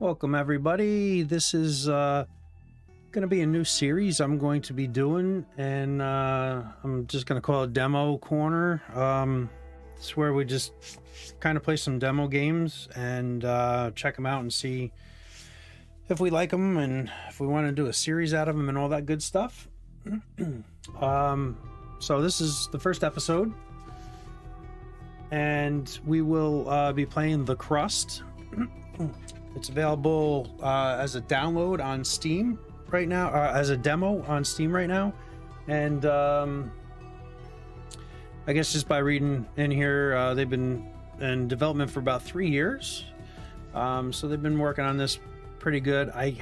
Welcome everybody. This is going to be a new series I'm going to be doing, and I'm just going to call it Demo Corner. It's where we just kind of play some demo games and check them out and see if we like them and if we want to do a series out of them and all that good stuff. So this is the first episode, and we will be playing the Crust. It's available as a download on Steam right now, as a demo on Steam right now. And I guess just by reading in here, they've been in development for about 3 years. So they've been working on this pretty good. I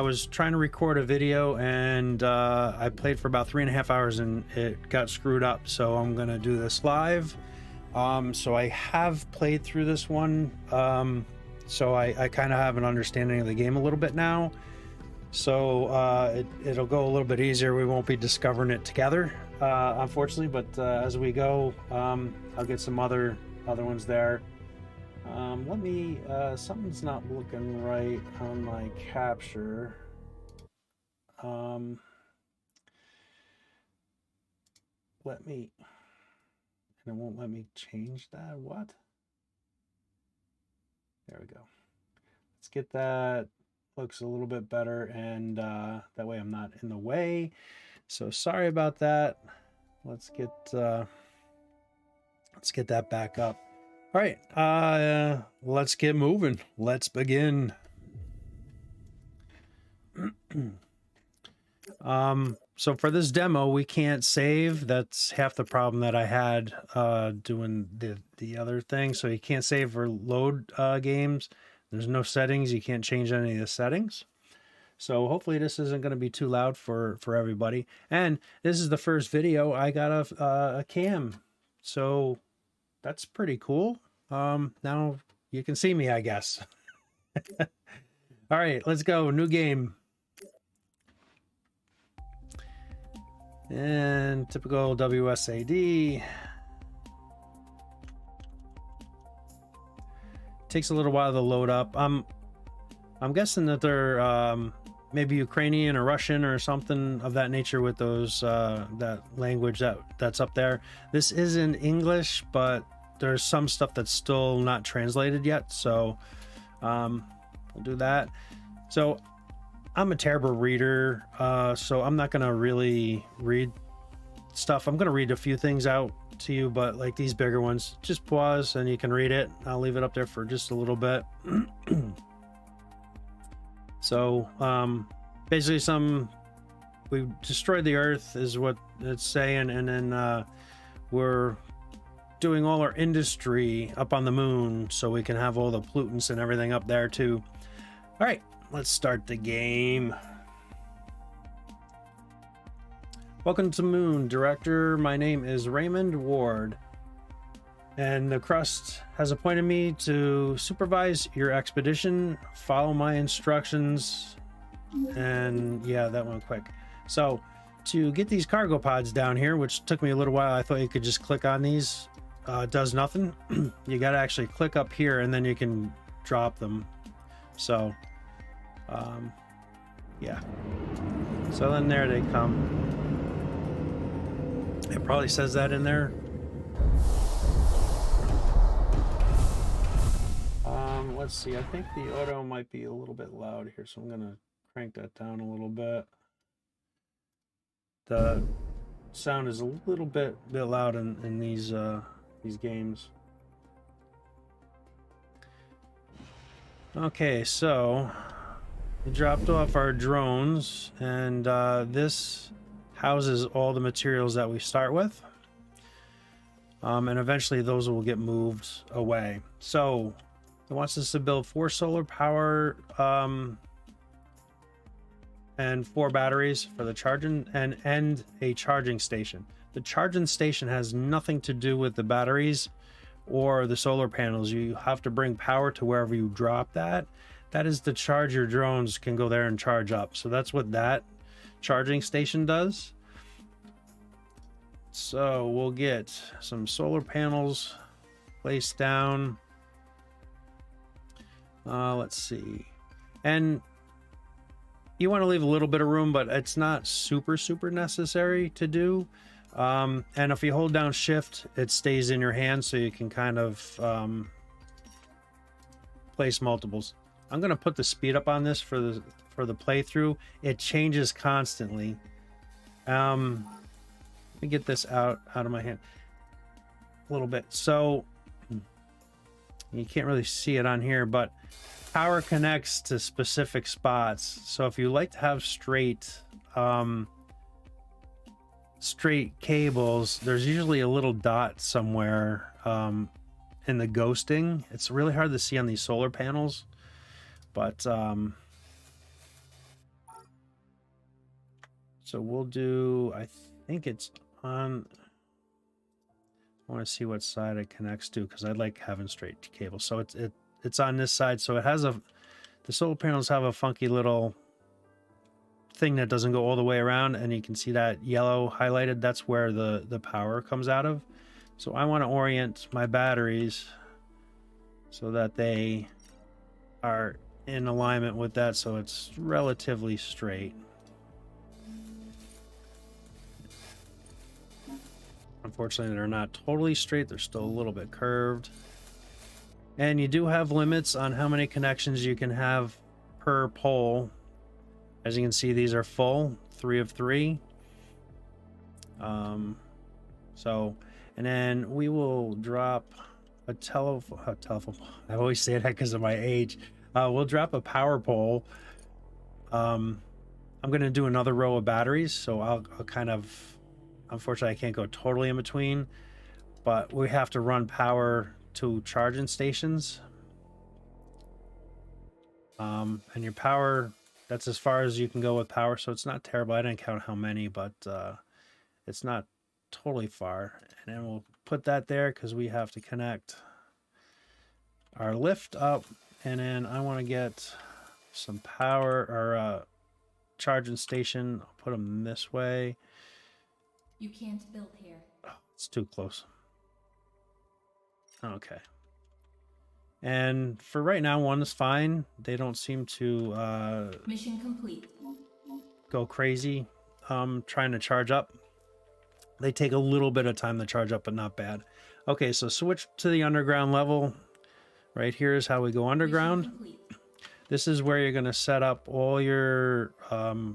was trying to record a video, and I played for about 3.5 hours and it got screwed up. So I'm going to do this live. So I have played through this one. So I kind of have an understanding of the game a little bit now. So it'll go a little bit easier. We won't be discovering it together, unfortunately. But as we go, I'll get some other ones there. Let me. Something's not looking right on my capture. Let me. And it won't let me change that. What? There we go. Let's get that. Looks a little bit better, and that way I'm not in the way. So sorry about that. Let's get that back up. All right, let's get moving. Let's begin. So for this demo, we can't save. That's half the problem that I had doing the other thing. So you can't save or load games. There's no settings. You can't change any of the settings. So hopefully this isn't going to be too loud for everybody. And this is the first video I got a cam. So that's pretty cool. Now you can see me, I guess. All right, let's go. New game. And typical WSAD. Takes a little while to load up. I'm guessing that they're maybe Ukrainian or Russian or something of that nature with those that language that's up there. This is in English, but there's some stuff that's still not translated yet, so we'll do that. So I'm a terrible reader, so I'm not gonna really read stuff. I'm gonna read a few things out to you, but like these bigger ones, just pause and you can read it. I'll leave it up there for just a little bit. So basically we destroyed the earth is what it's saying, and then we're doing all our industry up on the moon so we can have all the pollutants and everything up there too. All right, let's start the game. Welcome to Moon, Director. My name is Raymond Ward, and the Crust has appointed me to supervise your expedition. Follow my instructions. And yeah, that went quick. So to get these cargo pods down here, which took me a little while, I thought you could just click on these. It does nothing. You got to actually click up here and then you can drop them. So yeah, so then there they come. It probably says that in there. Let's see, I think the auto might be a little bit loud here, so I'm gonna crank that down a little bit. The sound is a little bit loud in these games. Okay, so we dropped off our drones, and this houses all the materials that we start with, and eventually those will get moved away. So it wants us to build 4 solar power and 4 batteries for the charging, and a charging station. The charging station has nothing to do with the batteries or the solar panels. You have to bring power to wherever you drop that. That is to charge your drones, can go there and charge up. So that's what that charging station does. So we'll get some solar panels placed down. Let's see. And you want to leave a little bit of room, but it's not super necessary to do. And if you hold down shift, it stays in your hand, so you can kind of place multiples. I'm going to put the speed up on this for the playthrough. It changes constantly. Let me get this out of my hand a little bit. So you can't really see it on here, but power connects to specific spots. So if you like to have straight cables, there's usually a little dot somewhere in the ghosting. It's really hard to see on these solar panels, but so we'll do, I think it's on, I want to see what side it connects to, because I like having straight cables. So it's on this side. So it has the solar panels have a funky little thing that doesn't go all the way around, and you can see that yellow highlighted. That's where the power comes out of. So I want to orient my batteries so that they are in alignment with that, so it's relatively straight. Unfortunately, they're not totally straight. They're still a little bit curved. And you do have limits on how many connections you can have per pole. As you can see, these are full, 3 of 3. So, and then we will drop a telephone. I always say that because of my age. We'll drop a power pole. I'm going to do another row of batteries, so I'll kind of, unfortunately, I can't go totally in between, but we have to run power to charging stations. And your power, that's as far as you can go with power, so it's not terrible. I didn't count how many, but it's not totally far. And then we'll put that there because we have to connect our lift up, and then I want to get some power or charging station. I'll put them this way. You can't build here. Oh, it's too close. Okay. And for right now, one is fine. They don't seem to mission complete. Go crazy trying to charge up. They take a little bit of time to charge up, but not bad. Okay, so switch to the underground level. Right here is how we go underground. This is where you're going to set up all your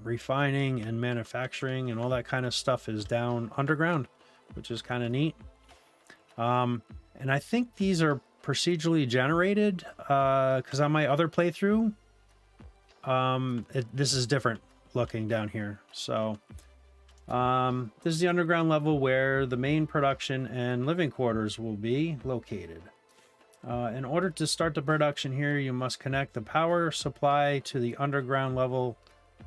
refining and manufacturing, and all that kind of stuff is down underground, which is kind of neat. And I think these are procedurally generated because on my other playthrough, this is different looking down here. So this is the underground level where the main production and living quarters will be located. In order to start the production here, you must connect the power supply to the underground level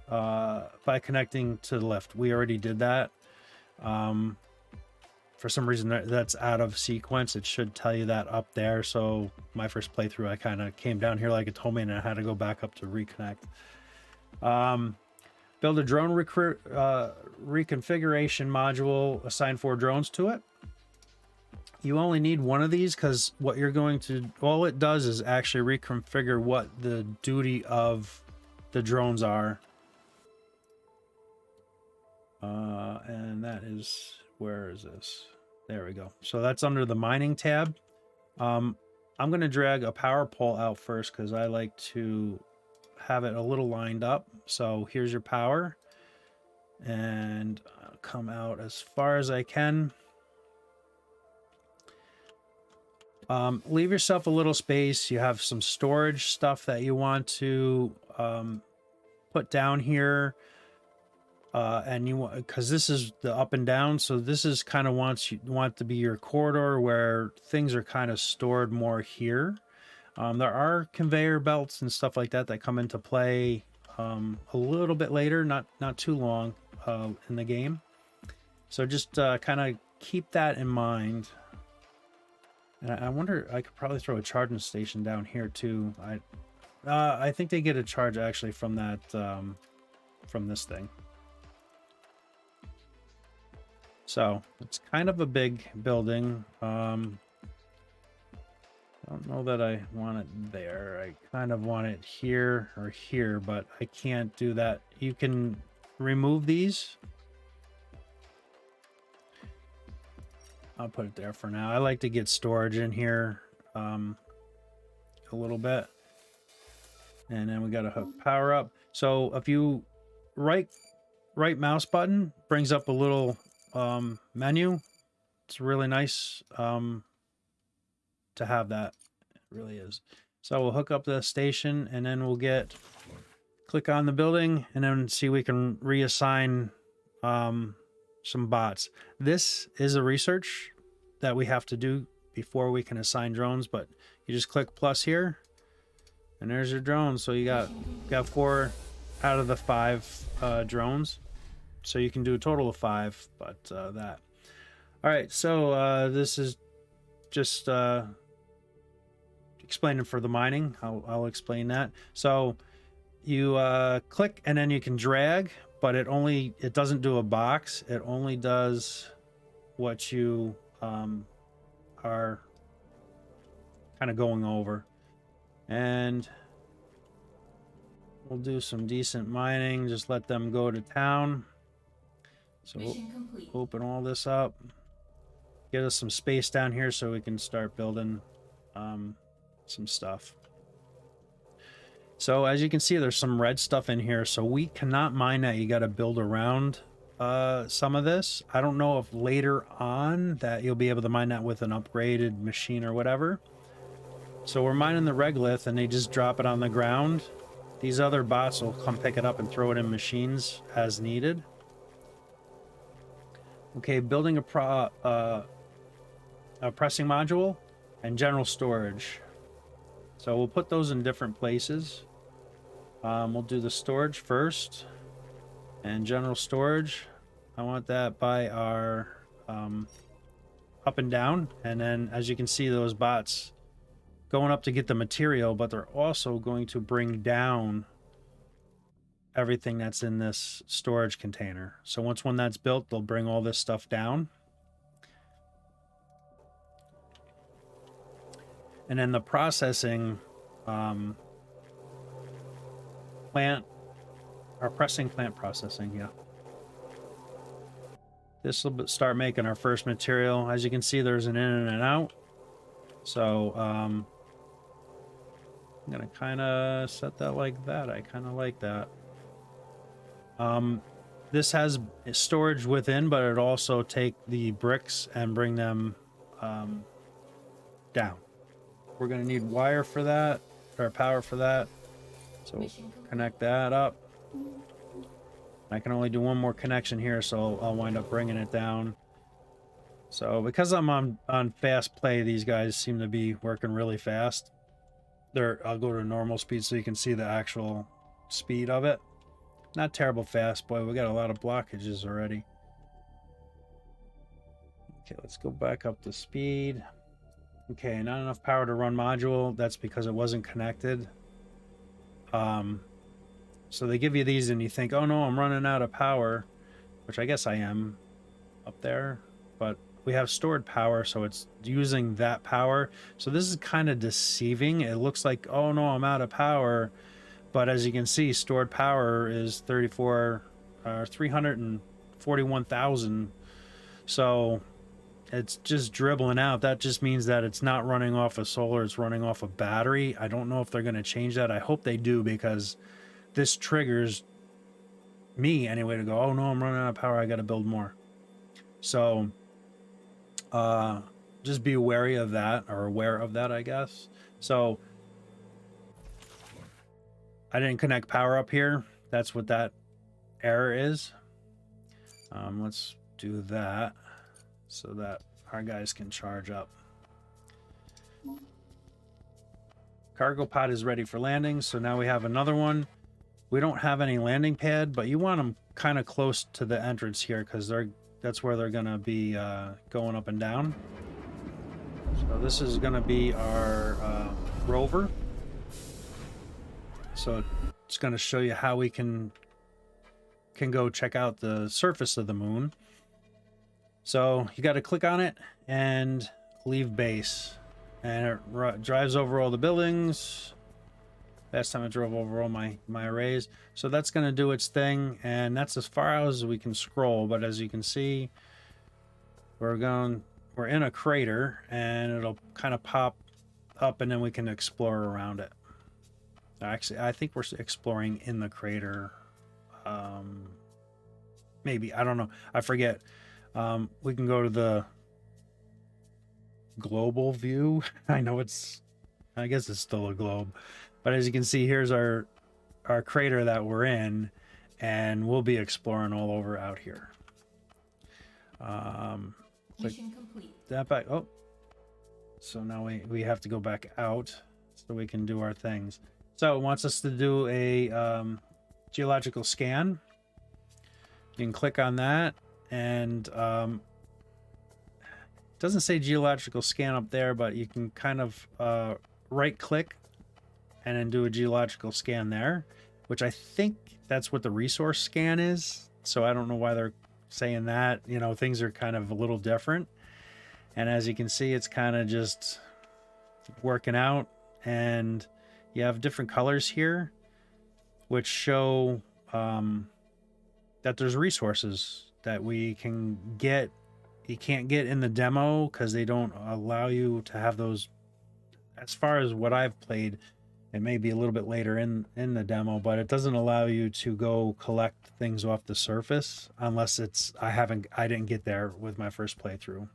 by connecting to the lift. We already did that. For some reason, that's out of sequence. It should tell you that up there. So my first playthrough, I kind of came down here like it told me, and I had to go back up to reconnect. Build a drone reconfiguration module, assign 4 drones to it. You only need one of these because what you're going to, all it does is actually reconfigure what the duty of the drones are. And that is, where is this? There we go. So that's under the mining tab. I'm going to drag a power pole out first because I like to have it a little lined up. So here's your power, and I'll come out as far as I can. Leave yourself a little space. You have some storage stuff that you want to put down here, and you want, because this is the up and down, so this is kind of want to be your corridor where things are kind of stored more here. There are conveyor belts and stuff like that that come into play a little bit later, not too long in the game. So just kind of keep that in mind. And I wonder, I could probably throw a charging station down here too. I think they get a charge actually from that from this thing. So it's kind of a big building. I don't know that I want it there. I kind of want it here or here, but I can't do that. You can remove these. I'll put it there for now. I like to get storage in here a little bit. And then we got to hook power up. So if you right mouse button brings up a little menu. It's really nice to have that. It really is. So we'll hook up the station and then we'll click on the building and then see we can reassign some bots. This is a research that we have to do before we can assign drones, but you just click plus here and there's your drone. So you got 4 out of the 5 drones. So you can do a total of 5, but that. All right, so this is just explaining for the mining. I'll explain that. So you click and then you can drag, but it doesn't do a box. It only does what you are kind of going over. And we'll do some decent mining. Just let them go to town. So we'll open all this up. Get us some space down here so we can start building some stuff. So as you can see, there's some red stuff in here. So we cannot mine that. You got to build around some of this. I don't know if later on that you'll be able to mine that with an upgraded machine or whatever. So we're mining the regolith and they just drop it on the ground. These other bots will come pick it up and throw it in machines as needed. Okay, building a pressing module and general storage. So we'll put those in different places. We'll do the storage first and general storage. I want that by our up and down. And then as you can see, those bots going up to get the material, but they're also going to bring down everything that's in this storage container. So when that's built, they'll bring all this stuff down. And then the processing plant, our pressing plant processing, yeah. This will start making our first material. As you can see, there's an in and an out. So I'm gonna kind of set that like that. I kind of like that. This has storage within, but it also take the bricks and bring them down. We're going to need wire for that, or power for that. So connect that up. I can only do one more connection here, so I'll wind up bringing it down. So because I'm on fast play, these guys seem to be working really fast. I'll go to normal speed so you can see the actual speed of it. Not terrible fast, boy. We got a lot of blockages already. Okay, let's go back up to speed. Okay, not enough power to run module. That's because it wasn't connected. So they give you these and you think, oh no, I'm running out of power, which I guess I am up there, but we have stored power, so it's using that power. So this is kind of deceiving. It looks like, oh no, I'm out of power. But as you can see, stored power is 341,000. So it's just dribbling out. That just means that it's not running off of solar, it's running off a battery. I don't know if they're going to change that. I hope they do, because this triggers me anyway to go, oh no, I'm running out of power, I got to build more. So just be wary of that, or aware of that, I guess. So I didn't connect power up here. That's what that error is. Let's do that so that our guys can charge up. Cargo pod is ready for landing. So now we have another one. We don't have any landing pad, but you want them kind of close to the entrance here, because that's where they're going to be going up and down. So this is going to be our rover. So it's going to show you how we can go check out the surface of the moon. So you got to click on it and leave base. and it drives over all the buildings. Last time it drove over all my arrays. So that's going to do its thing, and that's as far out as we can scroll. But as you can see, we're in a crater, and it'll kind of pop up, and then we can explore around it. Actually, I think we're exploring in the crater. Maybe, I don't know. I forget. We can go to the global view. I guess it's still a globe. But as you can see, here's our crater that we're in, and we'll be exploring all over out here. Mission complete. That back. Oh, so now we have to go back out so we can do our things. So it wants us to do a geological scan. You can click on that, and it doesn't say geological scan up there, but you can kind of right click and then do a geological scan there, which I think that's what the resource scan is. So I don't know why they're saying that. You know, things are kind of a little different. And as you can see, it's kind of just working out, and you have different colors here, which show that there's resources that we can get. You can't get in the demo because they don't allow you to have those. As far as what I've played, it may be a little bit later in the demo, but it doesn't allow you to go collect things off the surface unless it's I didn't get there with my first playthrough.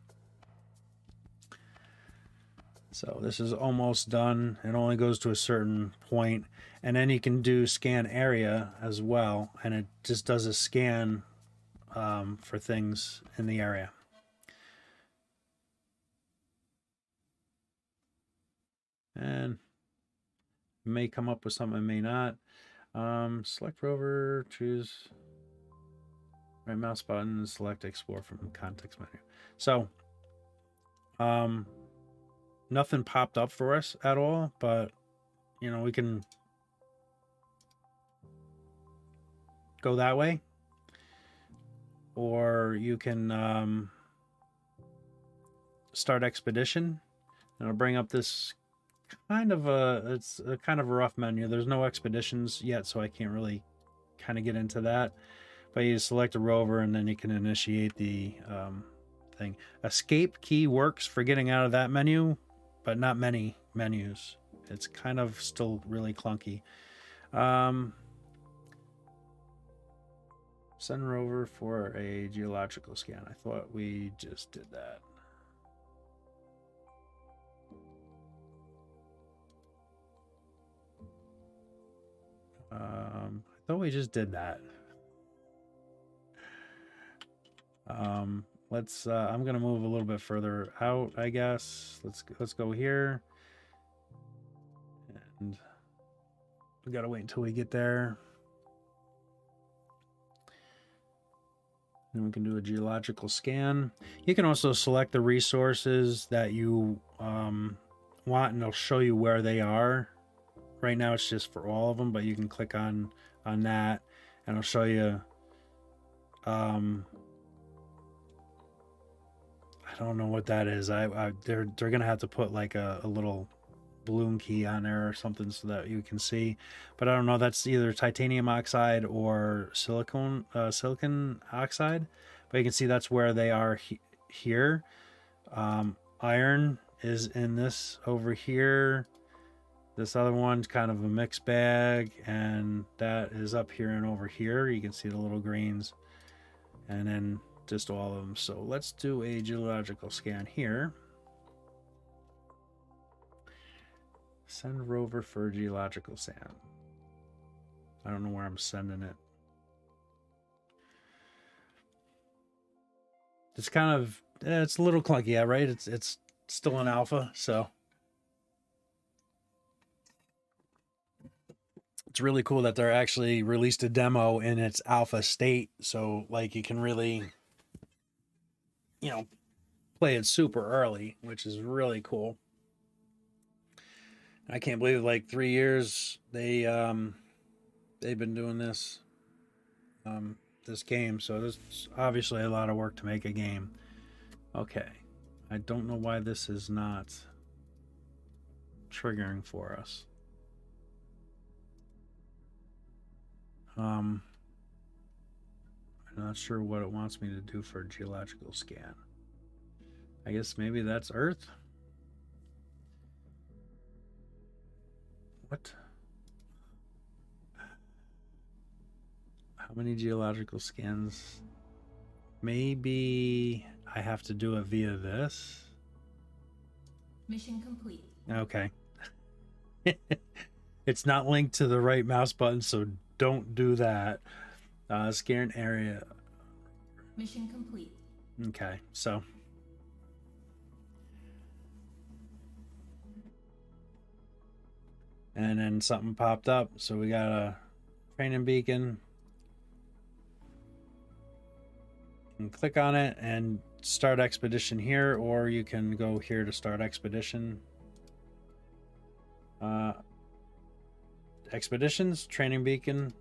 So this is almost done. It only goes to a certain point, and then you can do scan area as well, and it just does a scan for things in the area. And it may come up with something, it may not. Select rover, choose right mouse button, select explore from context menu. So nothing popped up for us at all, but you know, we can go that way, or you can start expedition, and it'll bring up this kind of it's a kind of a rough menu. There's no expeditions yet, so I can't really kind of get into that, but you select a rover and then you can initiate the thing. Escape key works for getting out of that menu, but not many menus. It's kind of still really clunky. Send rover for a geological scan. I thought we just did that. I thought we just did that. Let's I'm gonna move a little bit further out, I guess. Let's go here, and we gotta wait until we get there. Then we can do a geological scan. You can also select the resources that you want, and it'll show you where they are. Right now it's just for all of them, but you can click on that, and it'll show you. I don't know what that is. They're gonna have to put like a little balloon key on there or something so that you can see, but I don't know. That's either titanium oxide or silicon oxide, but you can see that's where they are here. Iron is in this over here. This other one's kind of a mixed bag, and that is up here and over here. You can see the little greens, and then just all of them. So let's do a geological scan here. Send rover for geological scan. I don't know where I'm sending it. It's kind of, it's a little clunky, yeah, right? It's still an alpha, so it's really cool that they're actually released a demo in its alpha state, so like you can really, you know, play it super early, which is really cool. I can't believe like 3 years they've been doing this this game, so there's obviously a lot of work to make a game. Okay, I don't know why this is not triggering for us. I'm not sure what it wants me to do for a geological scan. I guess maybe that's Earth. What? How many geological scans? Maybe I have to do it via this. Mission complete. Okay. It's not linked to the right mouse button, so don't do that. Scan area. Mission complete. Okay, so. And then something popped up, so we got a training beacon. And click on it and start expedition here, or you can go here to start expedition. Expeditions, training beacon.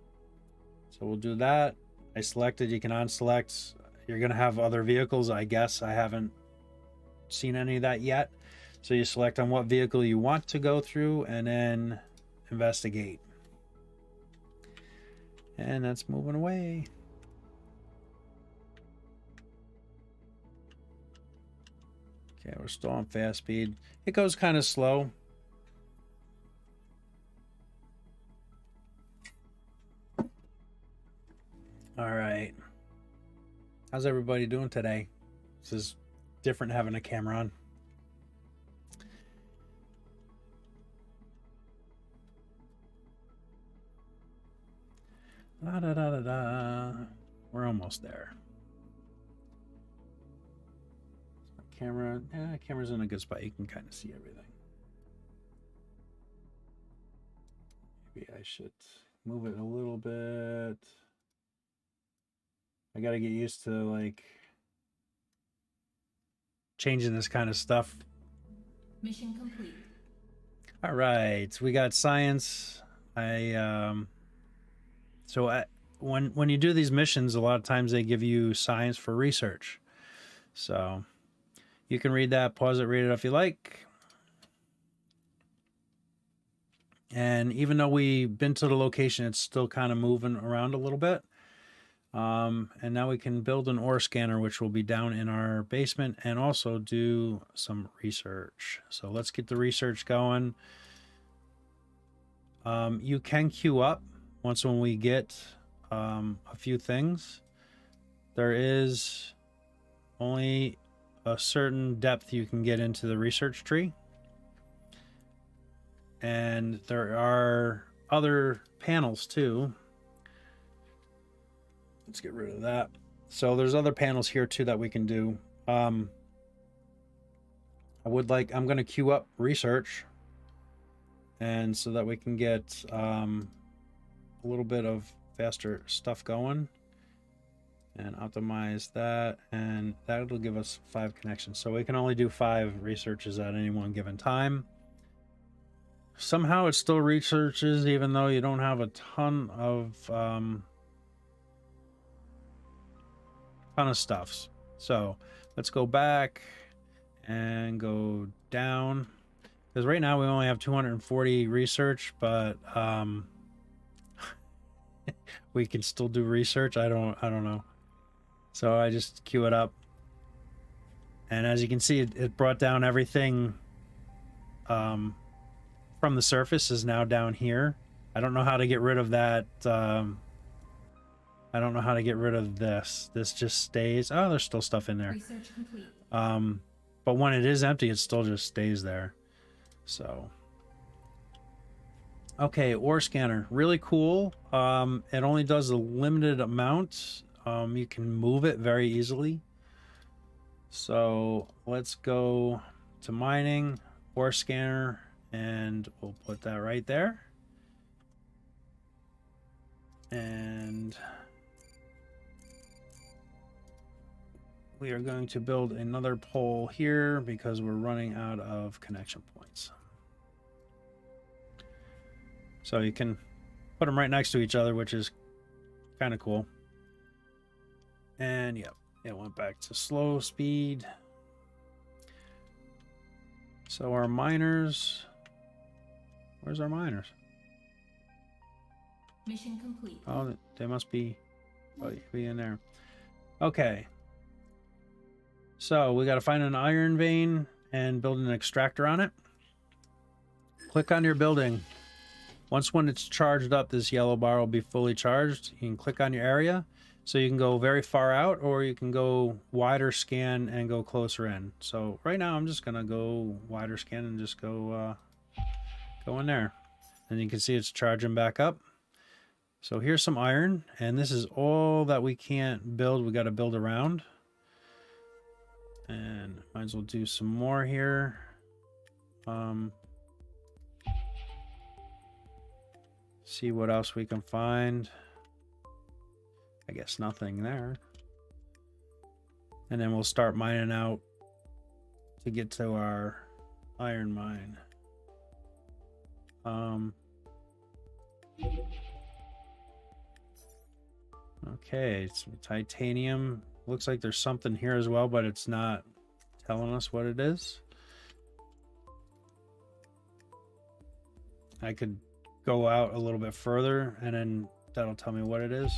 So we'll do that. I selected, you can unselect. You're gonna have other vehicles, I guess. I haven't seen any of that yet. So you select on what vehicle you want to go through and then investigate. And that's moving away. Okay, we're still on fast speed. It goes kind of slow. All right. How's everybody doing today? This is different having a camera on. La da da da da. We're almost there. Camera, yeah, camera's in a good spot. You can kind of see everything. Maybe I should move it a little bit. I gotta get used to like changing this kind of stuff. Mission complete. All right, we got science. When you do these missions, a lot of times they give you science for research. So you can read that, pause it, read it if you like. And even though we've been to the location, it's still kind of moving around a little bit. And now we can build an ore scanner, which will be down in our basement, and also do some research. So let's get the research going. You can queue up once when we get a few things. There is only a certain depth you can get into the research tree. And there are other panels too. Let's get rid of that. So there's other panels here too that we can do. I'm going to queue up research, and so that we can get a little bit of faster stuff going, and optimize that, and that'll give us 5 connections. So we can only do 5 researches at any one given time. Somehow it still researches even though you don't have a ton of stuffs. So let's go back and go down, because right now we only have 240 research, but we can still do research. I don't know. So I just queue it up, and as you can see, it brought down everything from the surface is now down here. I don't know how to get rid of that. I don't know how to get rid of this. This just stays. Oh, there's still stuff in there. Research complete. But when it is empty, it still just stays there. So, okay, ore scanner, really cool. It only does a limited amount. You can move it very easily. So let's go to mining, ore scanner, and we'll put that right there. And we are going to build another pole here because we're running out of connection points. So you can put them right next to each other, which is kind of cool. And yep, it went back to slow speed. So our miners, Where's our miners? Mission complete. Oh, they must be, oh, you could be in there. Okay. So we got to find an iron vein and build an extractor on it. Click on your building. Once when it's charged up, this yellow bar will be fully charged. You can click on your area. So you can go very far out, or you can go wider scan and go closer in. So right now I'm just gonna go wider scan and just go in there. And you can see it's charging back up. So here's some iron, and this is all that we can't build. We got to build around. And might as well do some more here. See what else we can find. I guess nothing there. And then we'll start mining out to get to our iron mine. Okay, some titanium. Looks like there's something here as well, but it's not telling us what it is. I could go out a little bit further and then that'll tell me what it is.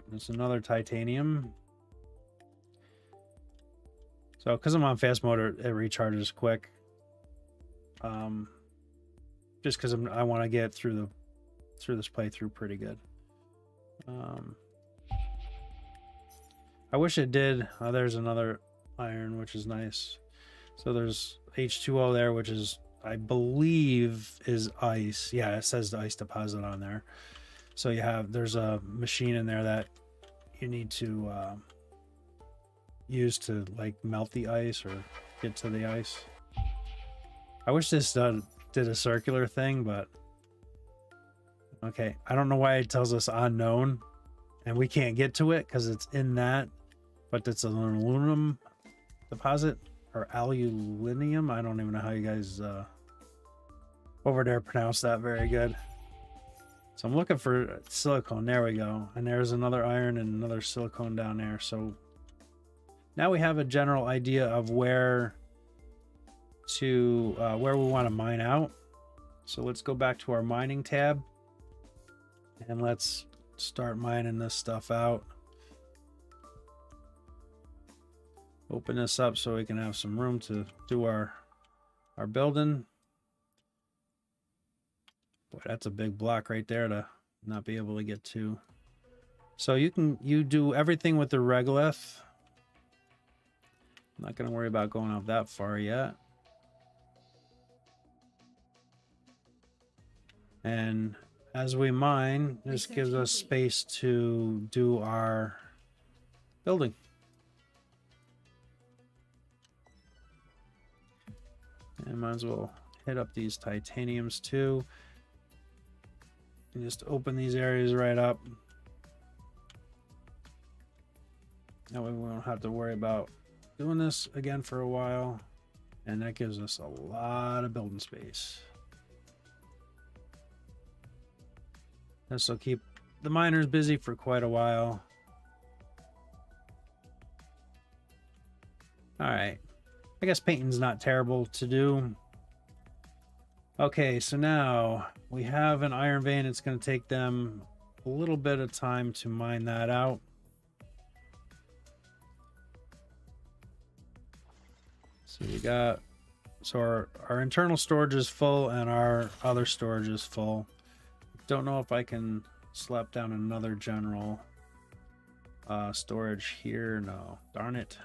There's another titanium. So because I'm on fast mode, it recharges quick. Just because I want to get through this playthrough pretty good. I wish it did. There's another iron, which is nice. So there's H2O there, which is, I believe, is ice. Yeah, it says the ice deposit on there. So there's a machine in there that you need to use to like melt the ice or get to the ice. I wish this did a circular thing, but okay. I don't know why it tells us unknown and we can't get to it because it's in that, but it's an aluminum deposit or aluminium. I don't even know how you guys over there pronounce that very good. So I'm looking for silicone. There we go. And there's another iron and another silicone down there. So now we have a general idea of where we want to mine out. So let's go back to our mining tab and let's start mining this stuff out. Open this up so we can have some room to do our building. Boy, that's a big block right there to not be able to get to. So you do everything with the regolith. I'm not going to worry about going out that far yet. And as we mine, this gives us space to do our building. And might as well hit up these titaniums too. And just open these areas right up. That way we don't have to worry about doing this again for a while. And that gives us a lot of building space. This will keep the miners busy for quite a while. All right. I guess painting's not terrible to do. Okay, so now we have an iron vein. It's going to take them a little bit of time to mine that out. So our internal storage is full and our other storage is full. Don't know if I can slap down another general storage here. No, darn it.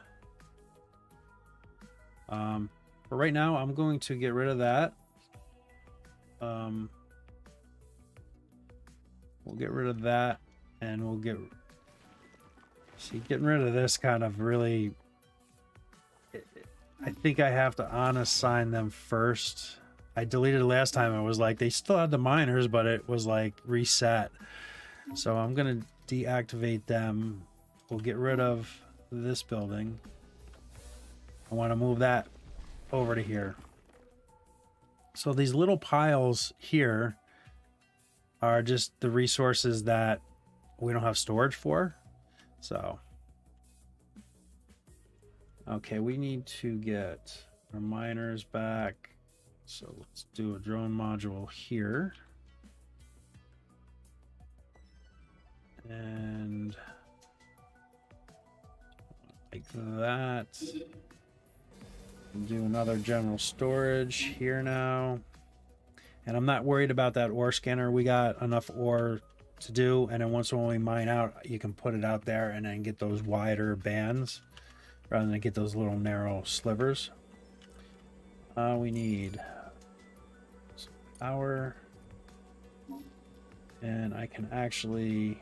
But right now I'm going to get rid of that. We'll get rid of that and we'll getting rid of this kind of really, I think I have to unassign them first. I deleted it last time. It was like they still had the miners, but it was like reset. So I'm gonna deactivate them. We'll get rid of this building. I want to move that over to here. So these little piles here are just the resources that we don't have storage for. So okay, we need to get our miners back. So let's do a drone module here. And like that. Do another general storage here now. And I'm not worried about that ore scanner. We got enough ore to do. And then once when we mine out, you can put it out there and then get those wider bands rather than get those little narrow slivers. We need some power. And I can actually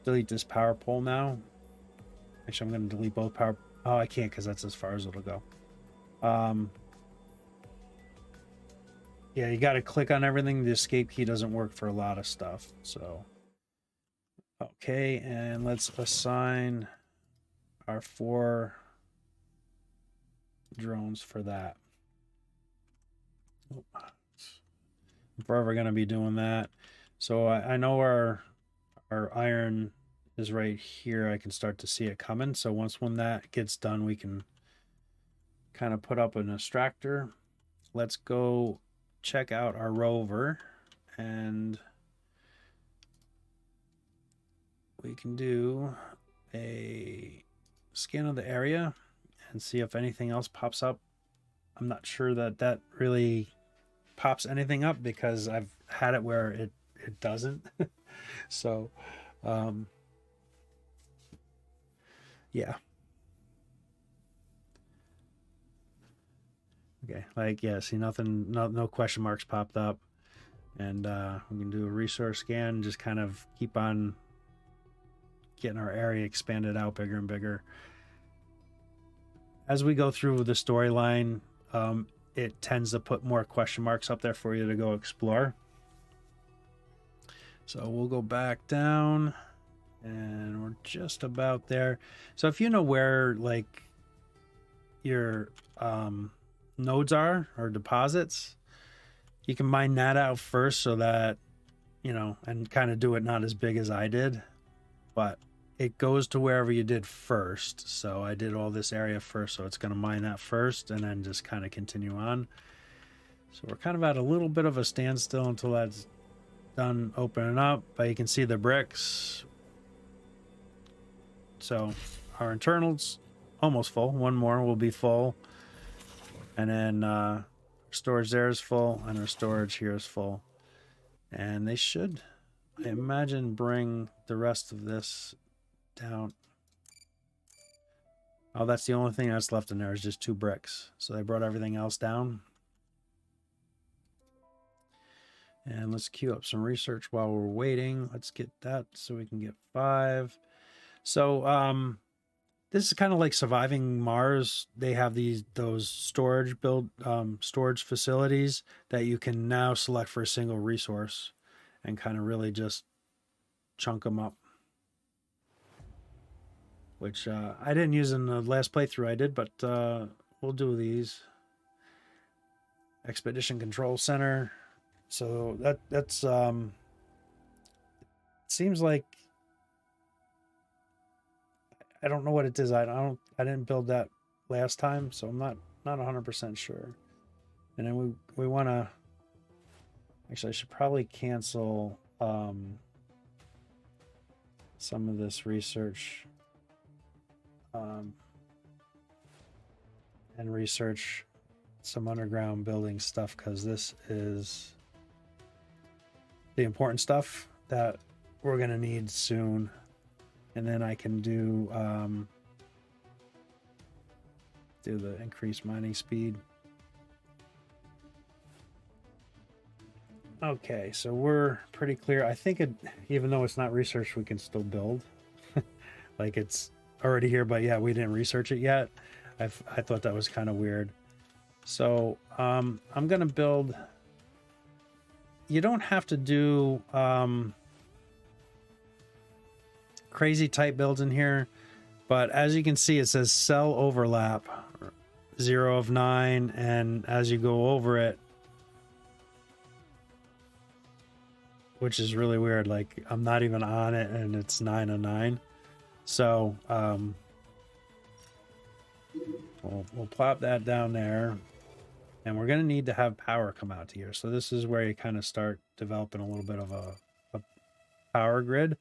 delete this power pole now. Actually, I'm going to delete both power. Oh, I can't because that's as far as it'll go. Yeah, you got to click on everything. The escape key doesn't work for a lot of stuff. So, okay, and let's assign our 4 drones for that. Oh, I'm forever going to be doing that. So I know our iron is right here. I can start to see it coming. So when that gets done, we can kind of put up an extractor. Let's go check out our rover, and we can do a scan of the area and see if anything else pops up. I'm not sure that really pops anything up because I've had it where it doesn't. So yeah. Okay, like, yeah, see, nothing, no question marks popped up. And we can do a resource scan, just kind of keep on getting our area expanded out bigger and bigger. As we go through the storyline, it tends to put more question marks up there for you to go explore. So we'll go back down, and we're just about there. So if you know where, like, your nodes are, or deposits, you can mine that out first so that, you know, and kind of do it not as big as I did, but it goes to wherever you did first. So I did all this area first, so it's going to mine that first and then just kind of continue on. So we're kind of at a little bit of a standstill until that's done opening up, but you can see the bricks. So our internals almost full. One more will be full. And then storage there is full, and our storage here is full. And they should, I imagine, bring the rest of this down. Oh, that's the only thing that's left in there is just 2 bricks. So they brought everything else down. And let's queue up some research while we're waiting. Let's get that so we can get 5. So this is kind of like surviving Mars. They have those storage storage facilities that you can now select for a single resource and kind of really just chunk them up. Which I didn't use in the last playthrough I did, but we'll do these. Expedition Control Center. So that's seems like, I don't know what it is. I didn't build that last time, so I'm not 100% sure. And then we want to, actually, I should probably cancel some of this research and research some underground building stuff, because this is the important stuff that we're going to need soon. And then I can do the increased mining speed. Okay, so we're pretty clear. I think even though it's not research, we can still build. Like, it's already here, but yeah, we didn't research it yet. I thought that was kind of weird. So I'm gonna build. You don't have to do crazy type builds in here, but as you can see, it says cell overlap 0 of 9, and as you go over it, which is really weird, like I'm not even on it and it's 9 of 9. So we'll plop that down there, And we're going to need to have power come out to here. So this is where you kind of start developing a little bit of a power grid.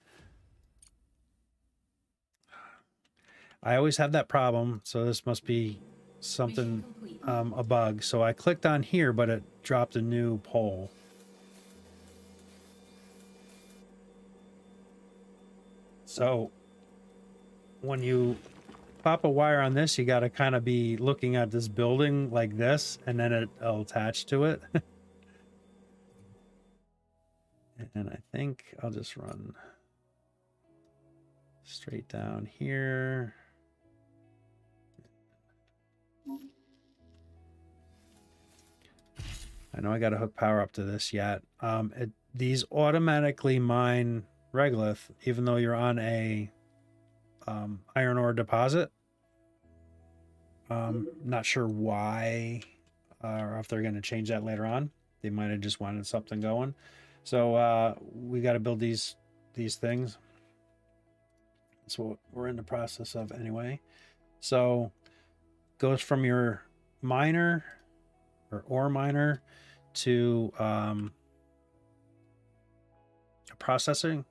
I always have that problem, so this must be something, a bug. So I clicked on here, but it dropped a new pole. So when you pop a wire on this, you got to kind of be looking at this building like this, and then it'll attach to it. And I think I'll just run straight down here. I know I got to hook power up to this yet. These automatically mine regolith, even though you're on a iron ore deposit. Not sure why, or if they're going to change that later on. They might have just wanted something going. So we got to build these things. That's what we're in the process of anyway. So goes from your miner or ore miner to a processing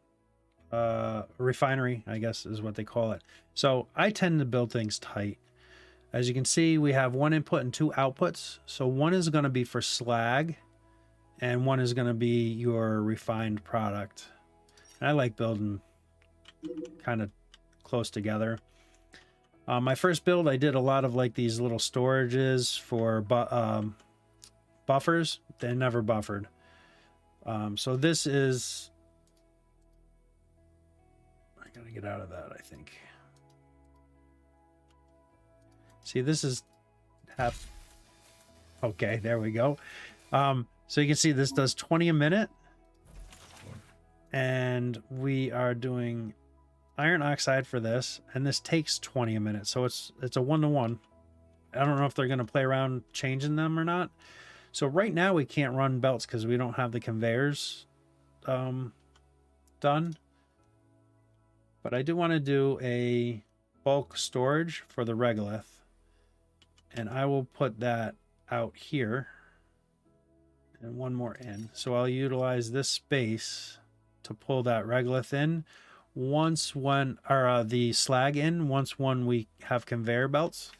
refinery, I guess is what they call it. So I tend to build things tight. As you can see, we have one input and two outputs. So one is going to be for slag and one is going to be your refined product. And I like building kind of close together. My first build, I did a lot of like these little storages for buffers. They never buffered. So this is, I gotta get out of that, I think. See, this is half. Okay, there we go. So you can see this does 20 a minute. And we are doing iron oxide for this, and this takes 20 a minute. So it's a 1-to-1. I don't know if they're going to play around changing them or not. So right now we can't run belts because we don't have the conveyors done. But I do want to do a bulk storage for the regolith. And I will put that out here. And one more in. So I'll utilize this space to pull that regolith in. Once the slag in, once we have conveyor belts.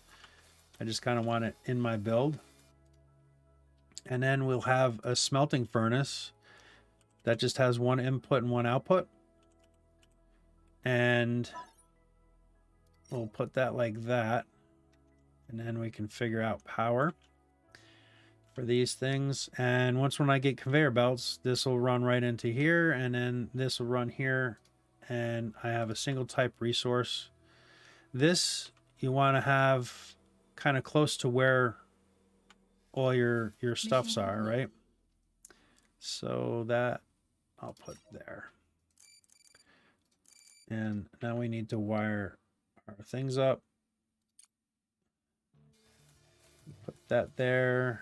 I just kind of want it in my build. And then we'll have a smelting furnace that just has one input and one output. And we'll put that like that. And then we can figure out power for these things. And when I get conveyor belts, this will run right into here, and then this will run here, and I have a single type resource. This you want to have kind of close to where all your stuffs are, right? So that I'll put there. And now we need to wire our things up. Put that there.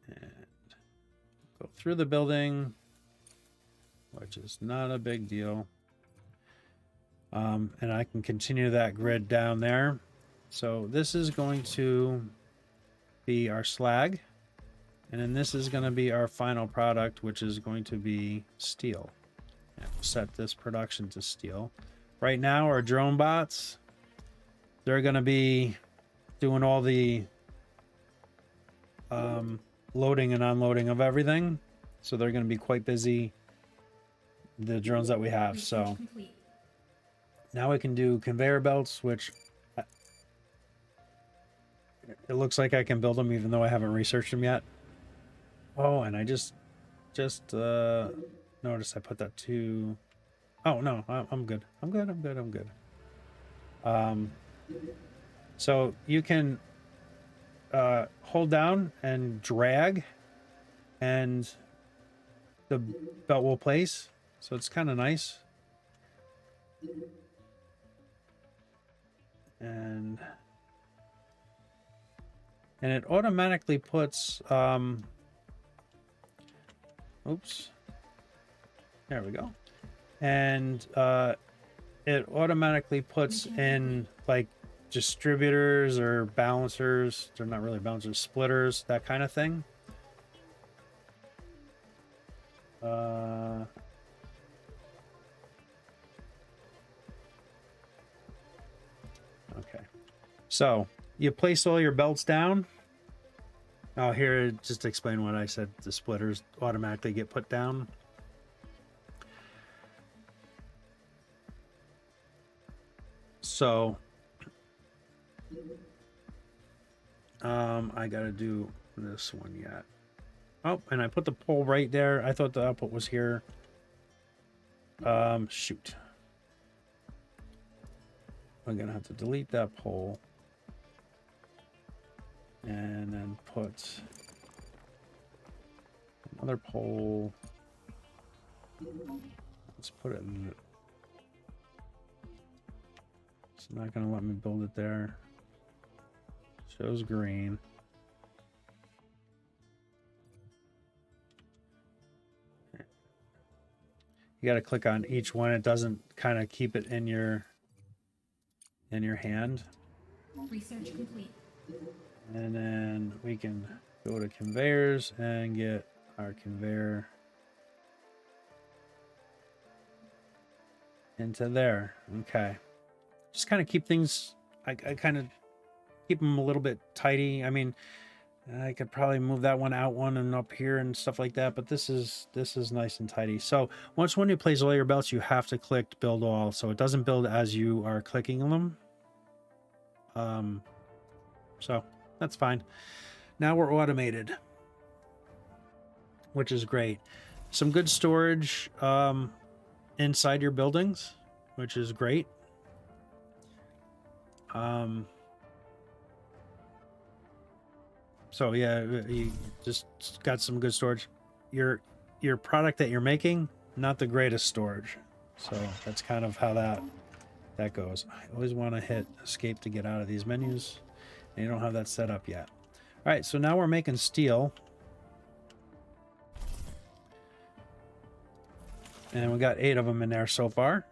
And go through the building, which is not a big deal. And I can continue that grid down there. So this is going to be our slag. And then this is going to be our final product, which is going to be steel. And we'll set this production to steel. Right now, our drone bots, they're going to be doing all the loading and unloading of everything. So they're going to be quite busy, the drones that we have. So now we can do conveyor belts, which it looks like I can build them even though I haven't researched them yet. Oh, and I just noticed I put that to... Oh, no, I'm good. I'm good. So you can hold down and drag, and the belt will place. So it's kind of nice. And it automatically puts oops, there we go. And it automatically puts in like distributors or balancers. They're not really balancers, splitters, that kind of thing. Okay, so you place all your belts down. Oh, here, just to explain what I said, the splitters automatically get put down. So I gotta do this one yet. Oh, and I put the pole right there. I thought the output was here. Shoot. I'm gonna have to delete that pole and then put another pole. Let's put it in. It's not gonna let me build it there. Shows green. You got to click on each one. It doesn't kind of keep it in your hand. Research complete. And then we can go to conveyors and get our conveyor into there. Okay. Just kind of keep things, I kind of keep them a little bit tidy. I mean, I could probably move that one out one and up here and stuff like that, but this is nice and tidy. So when you place all your belts, you have to click build all, so it doesn't build as you are clicking them. So that's fine. Now we're automated, which is great. Some good storage inside your buildings, which is great. So yeah, you just got some good storage. Your product that you're making, not the greatest storage. So that's kind of how that goes. I always want to hit escape to get out of these menus, and you don't have that set up yet. All right, so now we're making steel. And we got 8 of them in there so far.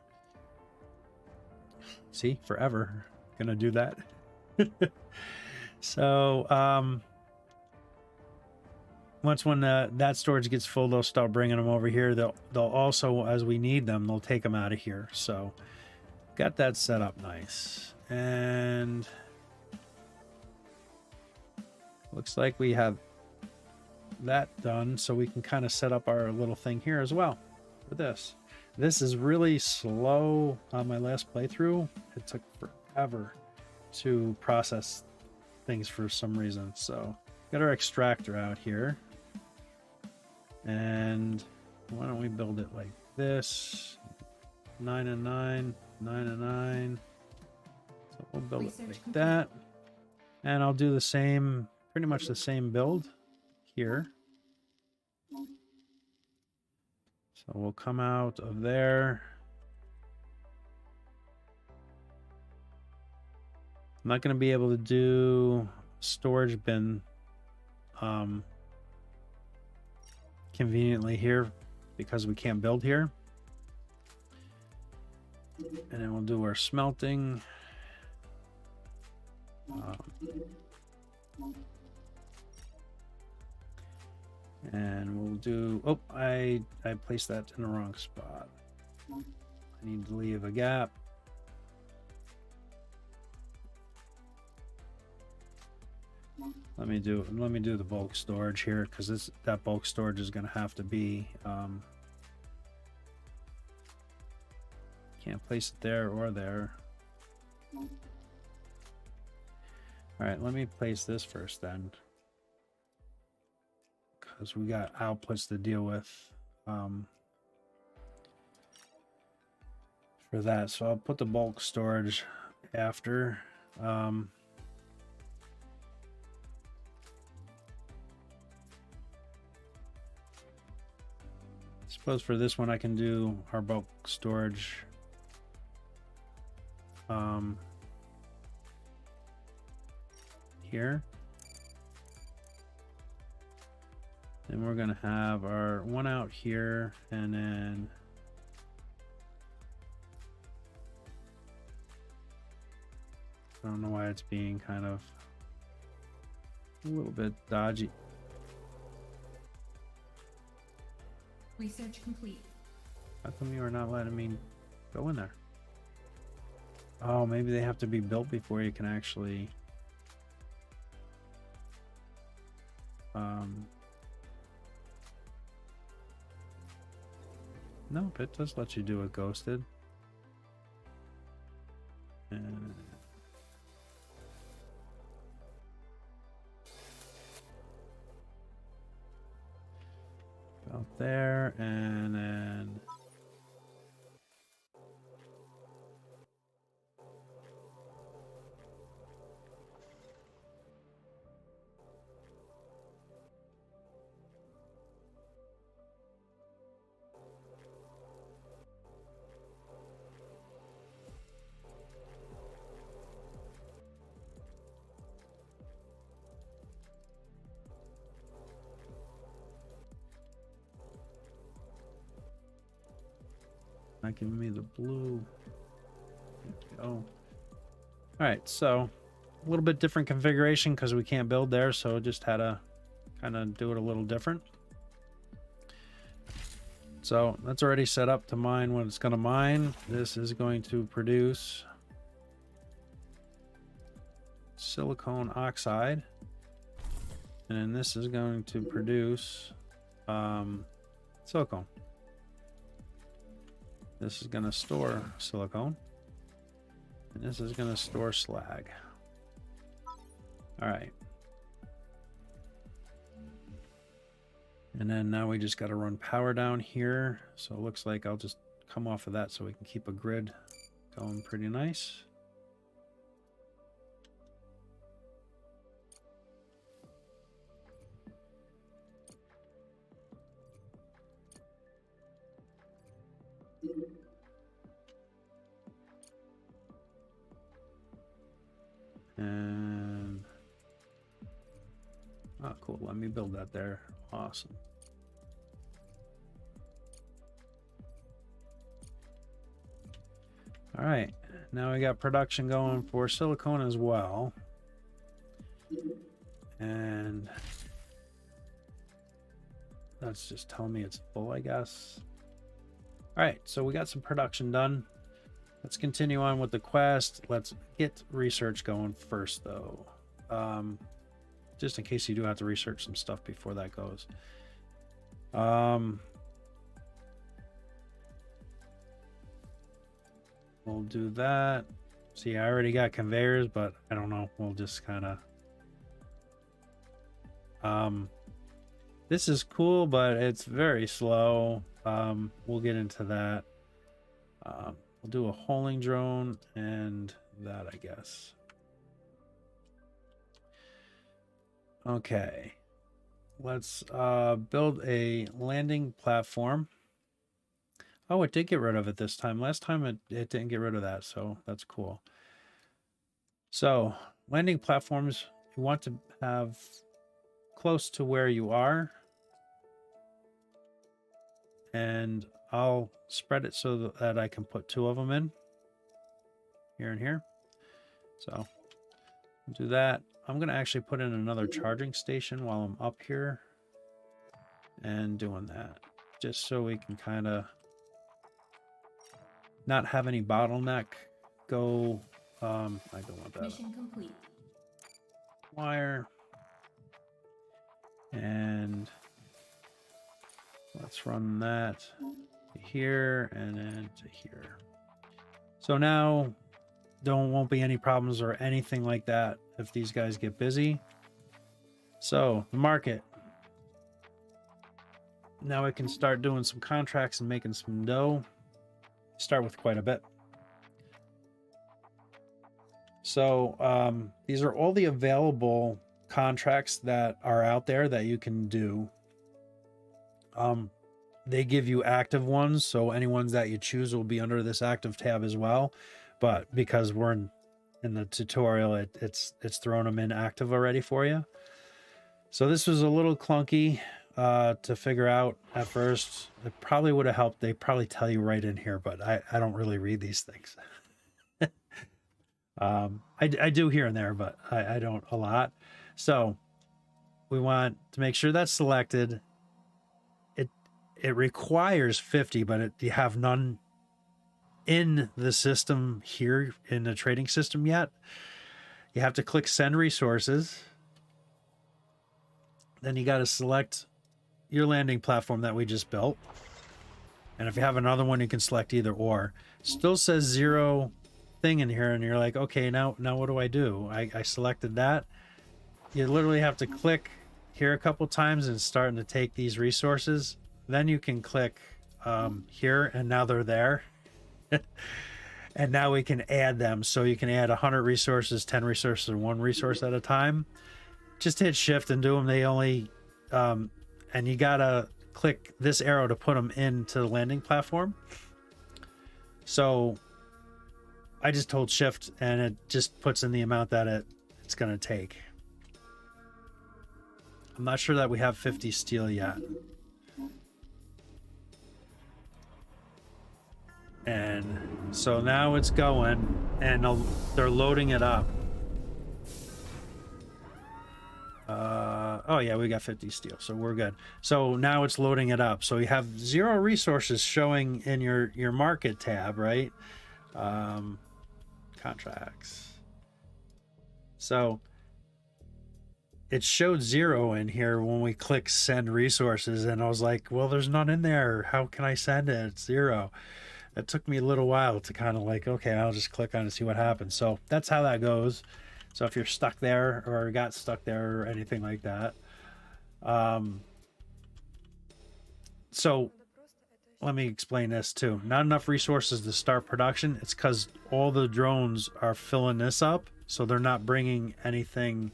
See, forever gonna do that. So when that storage gets full, they'll start bringing them over here. They'll also, as we need them, they'll take them out of here. So got that set up nice. And looks like we have that done, so we can kind of set up our little thing here as well for this. This is really slow on my last playthrough. It took forever to process things for some reason. So got our extractor out here. And why don't we build it like this? 9 and 9, 9 and 9. So we'll build it like that. And I'll do the same, pretty much the same build here. So we'll come out of there. I'm not going to be able to do storage bin conveniently here because we can't build here. And then we'll do our smelting. And we'll do, oh, I placed that in the wrong spot. I need to leave a gap. Let me do the bulk storage here, because that bulk storage is going to have to be can't place it there or there. All right, let me place this first then, because we got outputs to deal with for that. So I'll put the bulk storage after. Suppose for this one I can do our bulk storage here. And we're gonna have our one out here, and then I don't know why it's being kind of a little bit dodgy. Research complete. How come you are not letting me go in there? Oh, maybe they have to be built before you can actually... Nope, it does let you do it ghosted. And out there, and then not giving me the blue. Oh, all right. So a little bit different configuration because we can't build there, so just had to kind of do it a little different. So that's already set up to mine what it's going to mine. This is going to produce silicone oxide, and then this is going to produce silicone. This is going to store silicone, and this is going to store slag. All right. And then now we just got to run power down here. So it looks like I'll just come off of that so we can keep a grid going pretty nice. And oh, cool. Let me build that there. Awesome. All right, now we got production going for silicone as well. And that's just telling me it's full, I guess. All right, so we got some production done. Let's continue on with the quest. Let's get research going first, though. Just in case you do have to research some stuff before that goes. We'll do that. See, I already got conveyors, but I don't know. We'll just kind of... this is cool, but it's very slow. We'll get into that. We'll do a holing drone and that, I guess. Okay. Let's build a landing platform. Oh, it did get rid of it this time. Last time it didn't get rid of that, so that's cool. So, landing platforms, you want to have close to where you are. And I'll spread it so that I can put 2 of them in. Here and here. So, do that. I'm going to actually put in another charging station while I'm up here. And doing that. Just so we can kind of not have any bottleneck go. I don't want that. Mission complete. Wire. And let's run that to here and then to here. So now won't be any problems or anything like that if these guys get busy. So the market. Now I can start doing some contracts and making some dough. Start with quite a bit. So these are all the available contracts that are out there that you can do. They give you active ones, so any ones that you choose will be under this active tab as well. But because we're in the tutorial, it's thrown them in active already for you. So this was a little clunky to figure out at first. It probably would have helped. They probably tell you right in here, but I don't really read these things. I do here and there, but I don't a lot. So we want to make sure that's selected. It requires 50, but you have none in the system here in the trading system yet. You have to click send resources. Then you got to select your landing platform that we just built. And if you have another one, you can select either or. Still says 0 thing in here, and you're like, okay, now what do I do? I selected that. You literally have to click here a couple times and starting to take these resources. Then you can click here, and now they're there. And now we can add them. So you can add 100 resources, 10 resources, or 1 resource at a time. Just hit shift and do them. They only and you gotta click this arrow to put them into the landing platform. So I just hold shift and it just puts in the amount that it's gonna take. I'm not sure that we have 50 steel yet. And so now it's going, and they're loading it up. Oh yeah, we got 50 steel, so we're good. So now it's loading it up. So you have 0 resources showing in your market tab, right? Contracts. So it showed 0 in here when we click send resources, and I was like, well, there's none in there. How can I send it? It's 0. That took me a little while to kind of like, okay, I'll just click on it and see what happens. So that's how that goes. So if you're stuck there or got stuck there or anything like that. So let me explain this too. Not enough resources to start production. It's because all the drones are filling this up. So they're not bringing anything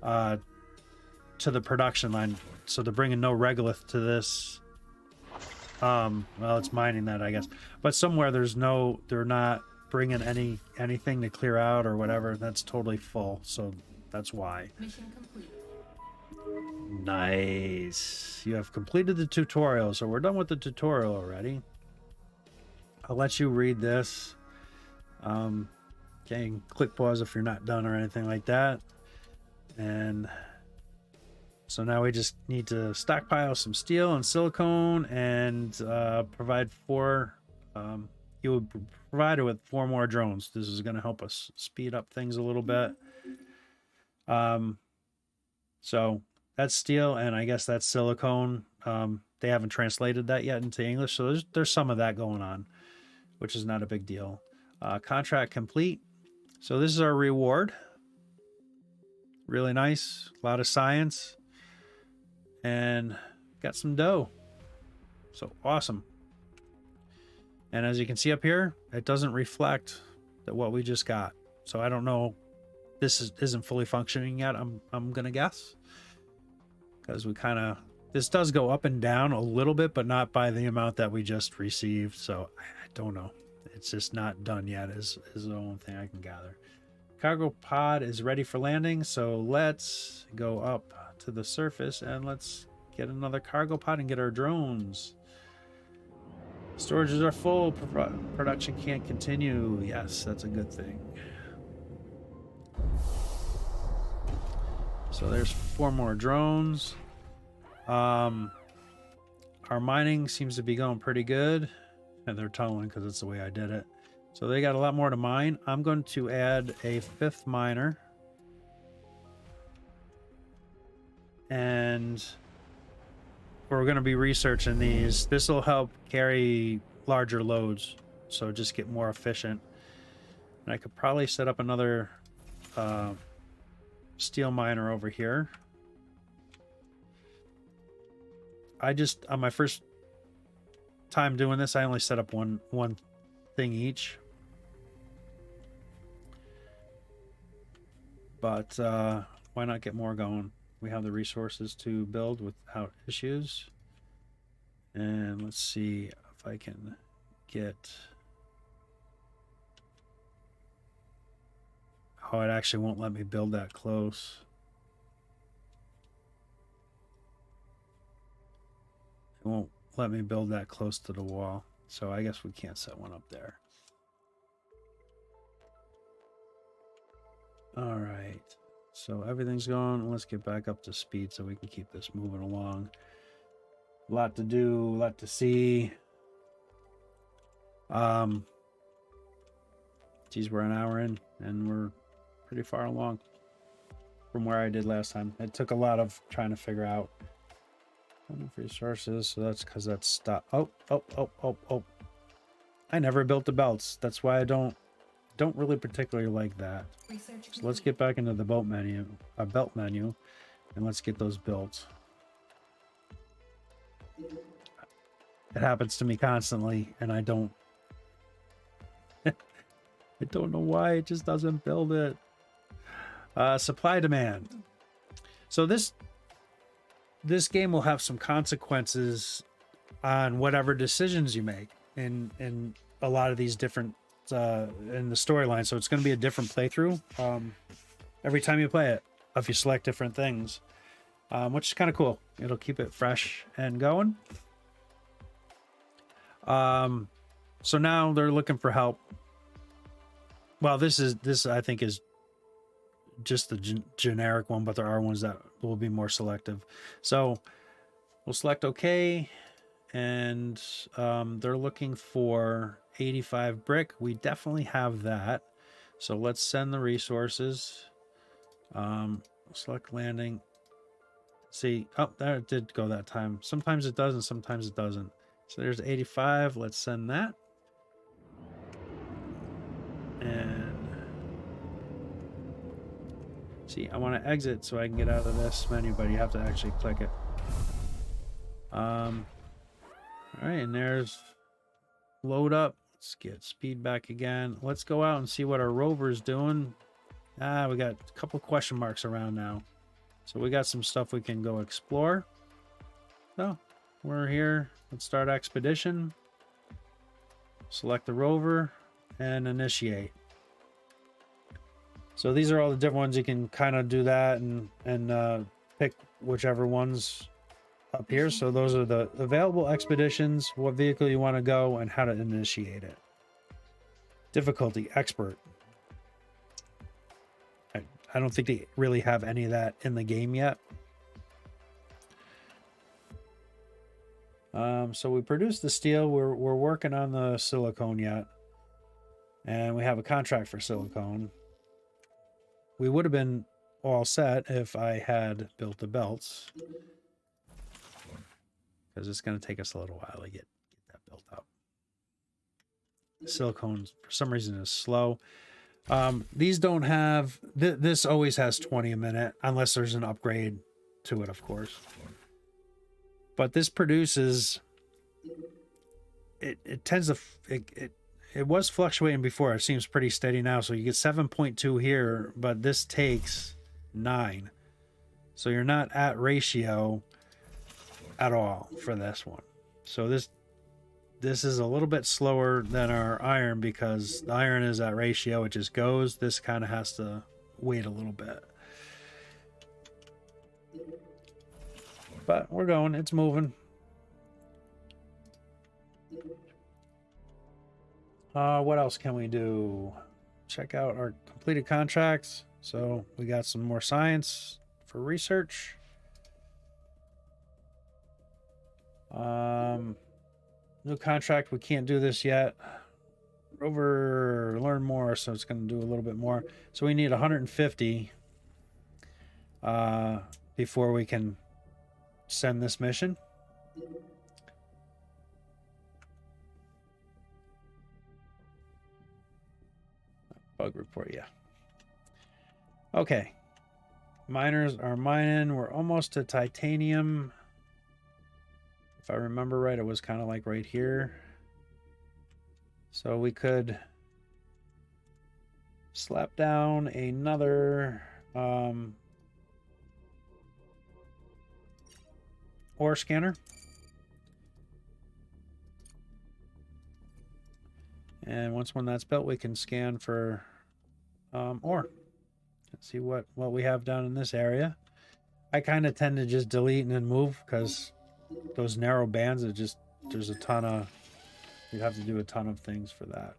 to the production line. So they're bringing no regolith to this. Well, it's mining that, I guess. But somewhere they're not bringing anything to clear out or whatever. That's totally full, so that's why. Mission complete. Nice. You have completed the tutorial, so we're done with the tutorial already. I'll let you read this. Okay, click pause if you're not done or anything like that. And so now we just need to stockpile some steel and silicone and provide 4. You would provide it with 4 more drones. This is going to help us speed up things a little bit. So that's steel, and I guess that's silicone. They haven't translated that yet into English, so there's some of that going on, which is not a big deal. Contract complete. So this is our reward. Really nice. A lot of science. And got some dough. So awesome. And as you can see up here, it doesn't reflect that what we just got. So I don't know. This isn't fully functioning yet, I'm gonna guess. Because this does go up and down a little bit, but not by the amount that we just received. So I don't know. It's just not done yet is the only thing I can gather. Cargo pod is ready for landing, so let's go up to the surface and let's get another cargo pod and get our drones. Storages are full. Production can't continue. Yes, that's a good thing. So there's 4 more drones. Our mining seems to be going pretty good, and they're tunneling because it's the way I did it. So they got a lot more to mine. I'm going to add a 5th miner. And we're going to be researching these. This will help carry larger loads, so just get more efficient. And I could probably set up another steel miner over here. On my first time doing this, I only set up one thing each. But why not get more going? We have the resources to build without issues. And let's see if I can get... Oh, it actually won't let me build that close. It won't let me build that close to the wall. So I guess we can't set one up there. All right. So everything's going. Let's get back up to speed so we can keep this moving along. A lot to do, a lot to see. Geez, we're an hour in and we're pretty far along from where I did last time. It took a lot of trying to figure out resources, so that's because that's stop. Oh. I never built the belts. That's why I don't really particularly like that. So let's get back into the belt menu, and let's get those built. It happens to me constantly, and I don't know why it just doesn't build it. Supply demand. So this game will have some consequences on whatever decisions you make in a lot of these different in the storyline. So it's going to be a different playthrough every time you play it if you select different things, which is kind of cool. It'll keep it fresh and going. So now they're looking for help. Well, this I think is just the generic one, but there are ones that will be more selective. So we'll select OK, and they're looking for 85 brick. We definitely have that. So let's send the resources. Select landing. See, oh, there it did go that time. Sometimes it does and sometimes it doesn't. So there's 85. Let's send that. And see, I want to exit so I can get out of this menu, but you have to actually click it. All right, and there's load up. Let's get speed back again. Let's go out and see what our rover's doing. We got a couple question marks around now. So we got some stuff we can go explore. So we're here. Let's start expedition. Select the rover and initiate. So these are all the different ones. You can kind of do that and pick whichever ones up here. So those are the available expeditions, what vehicle you want to go, and how to initiate it. Difficulty, expert. I don't think they really have any of that in the game yet. So we produced the steel. We're working on the silicone yet. And we have a contract for silicone. We would have been all set if I had built the belts. Because it's going to take us a little while to get that built up. Silicone, for some reason, is slow. These don't have... this always has 20 a minute, unless there's an upgrade to it, of course. But this produces... It tends to... It was fluctuating before. It seems pretty steady now. So you get 7.2 here, but this takes 9. So you're not at ratio at all for this one. So this is a little bit slower than our iron because the iron is at ratio. It just goes. This kind of has to wait a little bit. But we're going. It's moving. What else can we do? Check out our completed contracts. So we got some more science for research. New contract. We can't do this yet. Rover, learn more. So it's going to do a little bit more. So we need 150 before we can send this mission. Bug report, yeah. Okay. Miners are mining. We're almost to titanium. If I remember right, it was kind of like right here. So we could slap down another ore scanner. And once when that's built, we can scan for ore. Let's see what we have down in this area. I kind of tend to just delete and then move because those narrow bands, there's a ton of, you'd have to do a ton of things for that.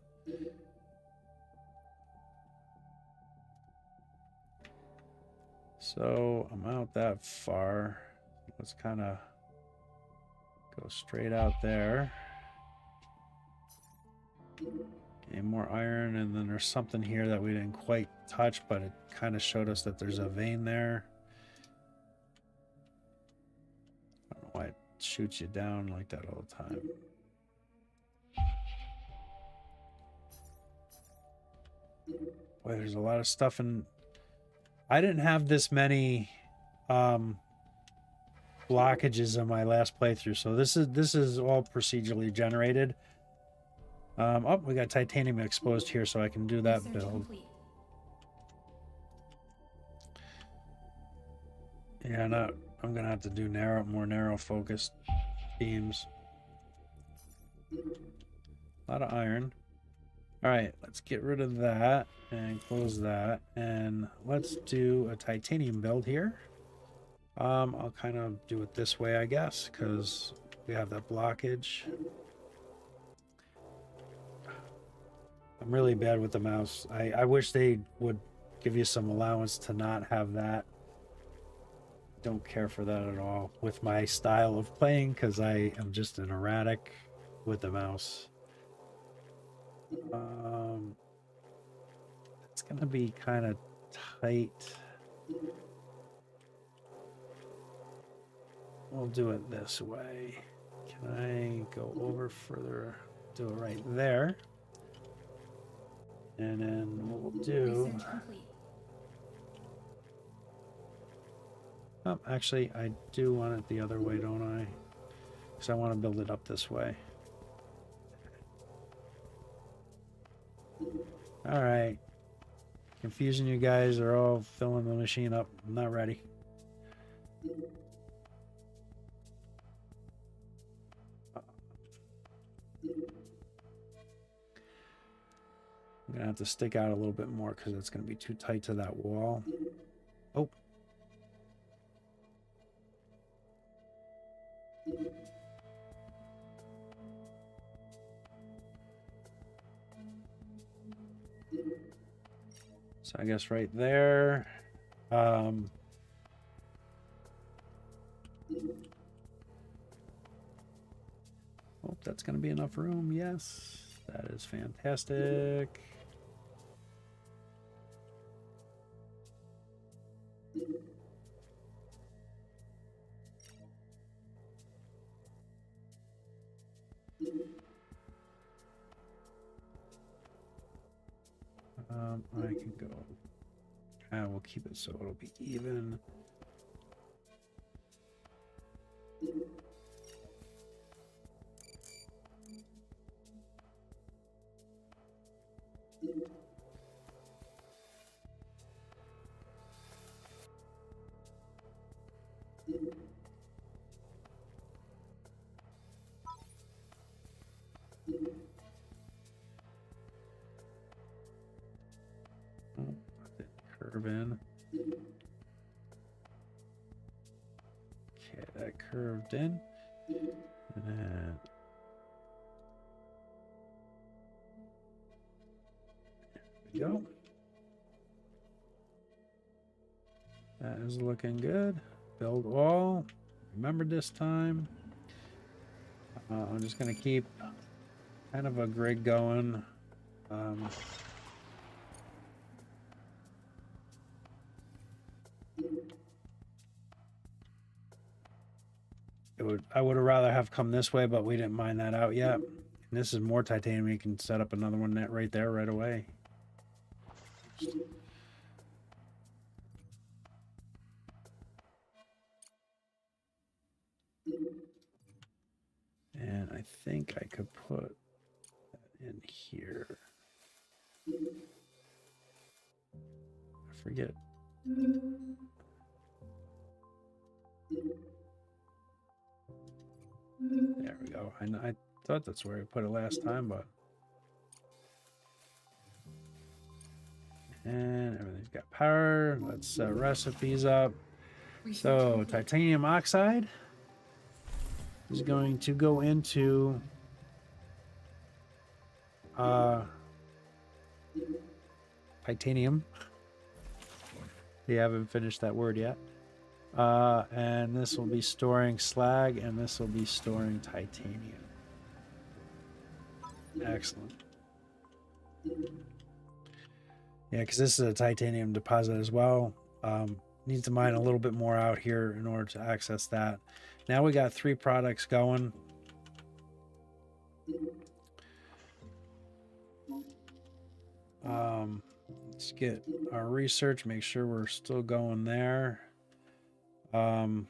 So I'm out that far. Let's kind of go straight out there. Okay, more iron, and then there's something here that we didn't quite touch, but it kind of showed us that there's a vein there. I don't know why it shoots you down like that all the time. Boy, there's a lot of stuff in... I didn't have this many blockages in my last playthrough, so this is all procedurally generated. Oh, we got titanium exposed here, so I can do that build. Complete. Yeah, no, I'm gonna have to do more narrow focused beams. A lot of iron. All right, let's get rid of that and close that, and let's do a titanium build here. I'll kind of do it this way, I guess, because we have that blockage. I'm really bad with the mouse. I wish they would give you some allowance to not have that. Don't care for that at all with my style of playing, because I am just an erratic with the mouse. It's gonna be kind of tight. We'll do it this way. Can I go over further? Do it right there. And then what we'll do... Research complete. Oh, actually, I do want it the other way, don't I? Because I want to build it up this way. All right. Confusing you guys. They're all filling the machine up. I'm not ready. I'm going to have to stick out a little bit more because it's going to be too tight to that wall. Oh. So I guess right there. Oh, that's going to be enough room. Yes, that is fantastic. I can go. We'll keep it so it'll be even. Curve in. Okay, that curved in. And then there we go. That is looking good. Build all. Remember this time. I'm just going to keep kind of a grid going. I would have rather have come this way, but we didn't mine that out yet. And this is more titanium. You can set up another one right there right away. And I think I could put that in here. I forget. There we go. I thought that's where I put it last time, but... And everything's got power. Let's set recipes up. So, titanium oxide is going to go into... titanium. They haven't finished that word yet. And this will be storing slag, and this will be storing titanium. Excellent. Yeah, because this is a titanium deposit as well. Needs to mine a little bit more out here in order to access that. Now we got 3 products going. Let's get our research, make sure we're still going there. Do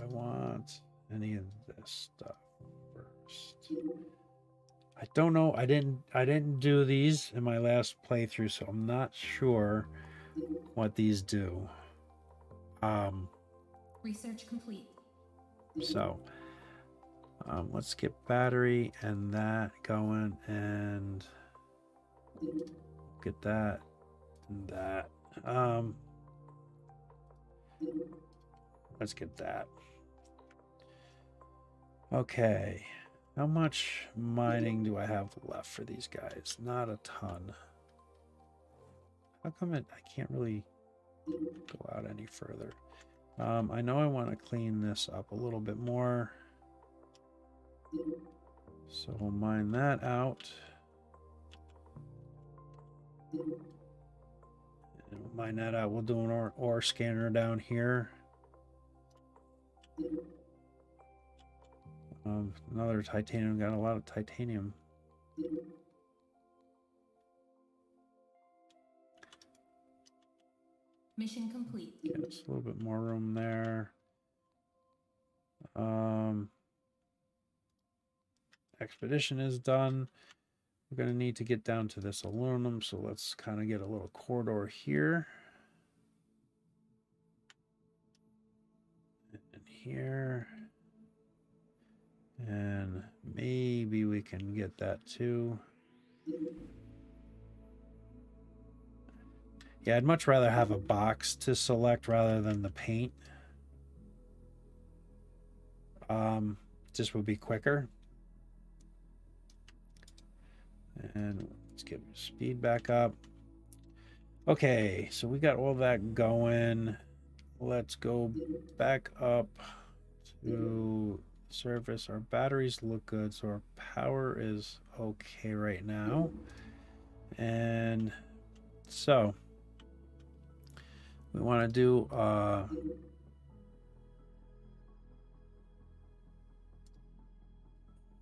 I want any of this stuff first? I don't know. I didn't do these in my last playthrough, so I'm not sure what these do. Research complete. So let's get battery and that going, and get that and that. Let's get that. Okay. How much mining do I have left for these guys? Not a ton. How come I can't really go out any further? I know I want to clean this up a little bit more. So we'll mine that out. And we'll mine that out. We'll do an ore scanner down here. Another titanium. Got a lot of titanium. Mission complete. Get us a little bit more room there. Expedition is done. We're going to need to get down to this aluminum, so let's kind of get a little corridor here. And here. And maybe we can get that too. Yeah, I'd much rather have a box to select rather than the paint. Just would be quicker. And let's get speed back up. Okay, so we got all that going. Let's go back up to surface. Our batteries look good, so our power is okay right now. And so we want to do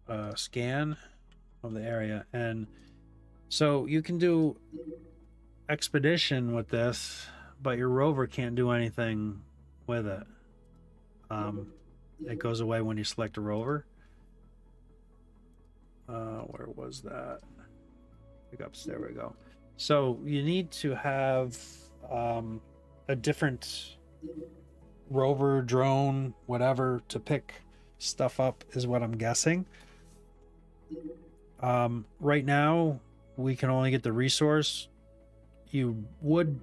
a scan of the area, and so you can do expedition with this, but your rover can't do anything with it. It goes away when you select a rover. Where was that? Pickups, there we go. So you need to have a different rover, drone, whatever, to pick stuff up, is what I'm guessing. Right now we can only get the resource. You would,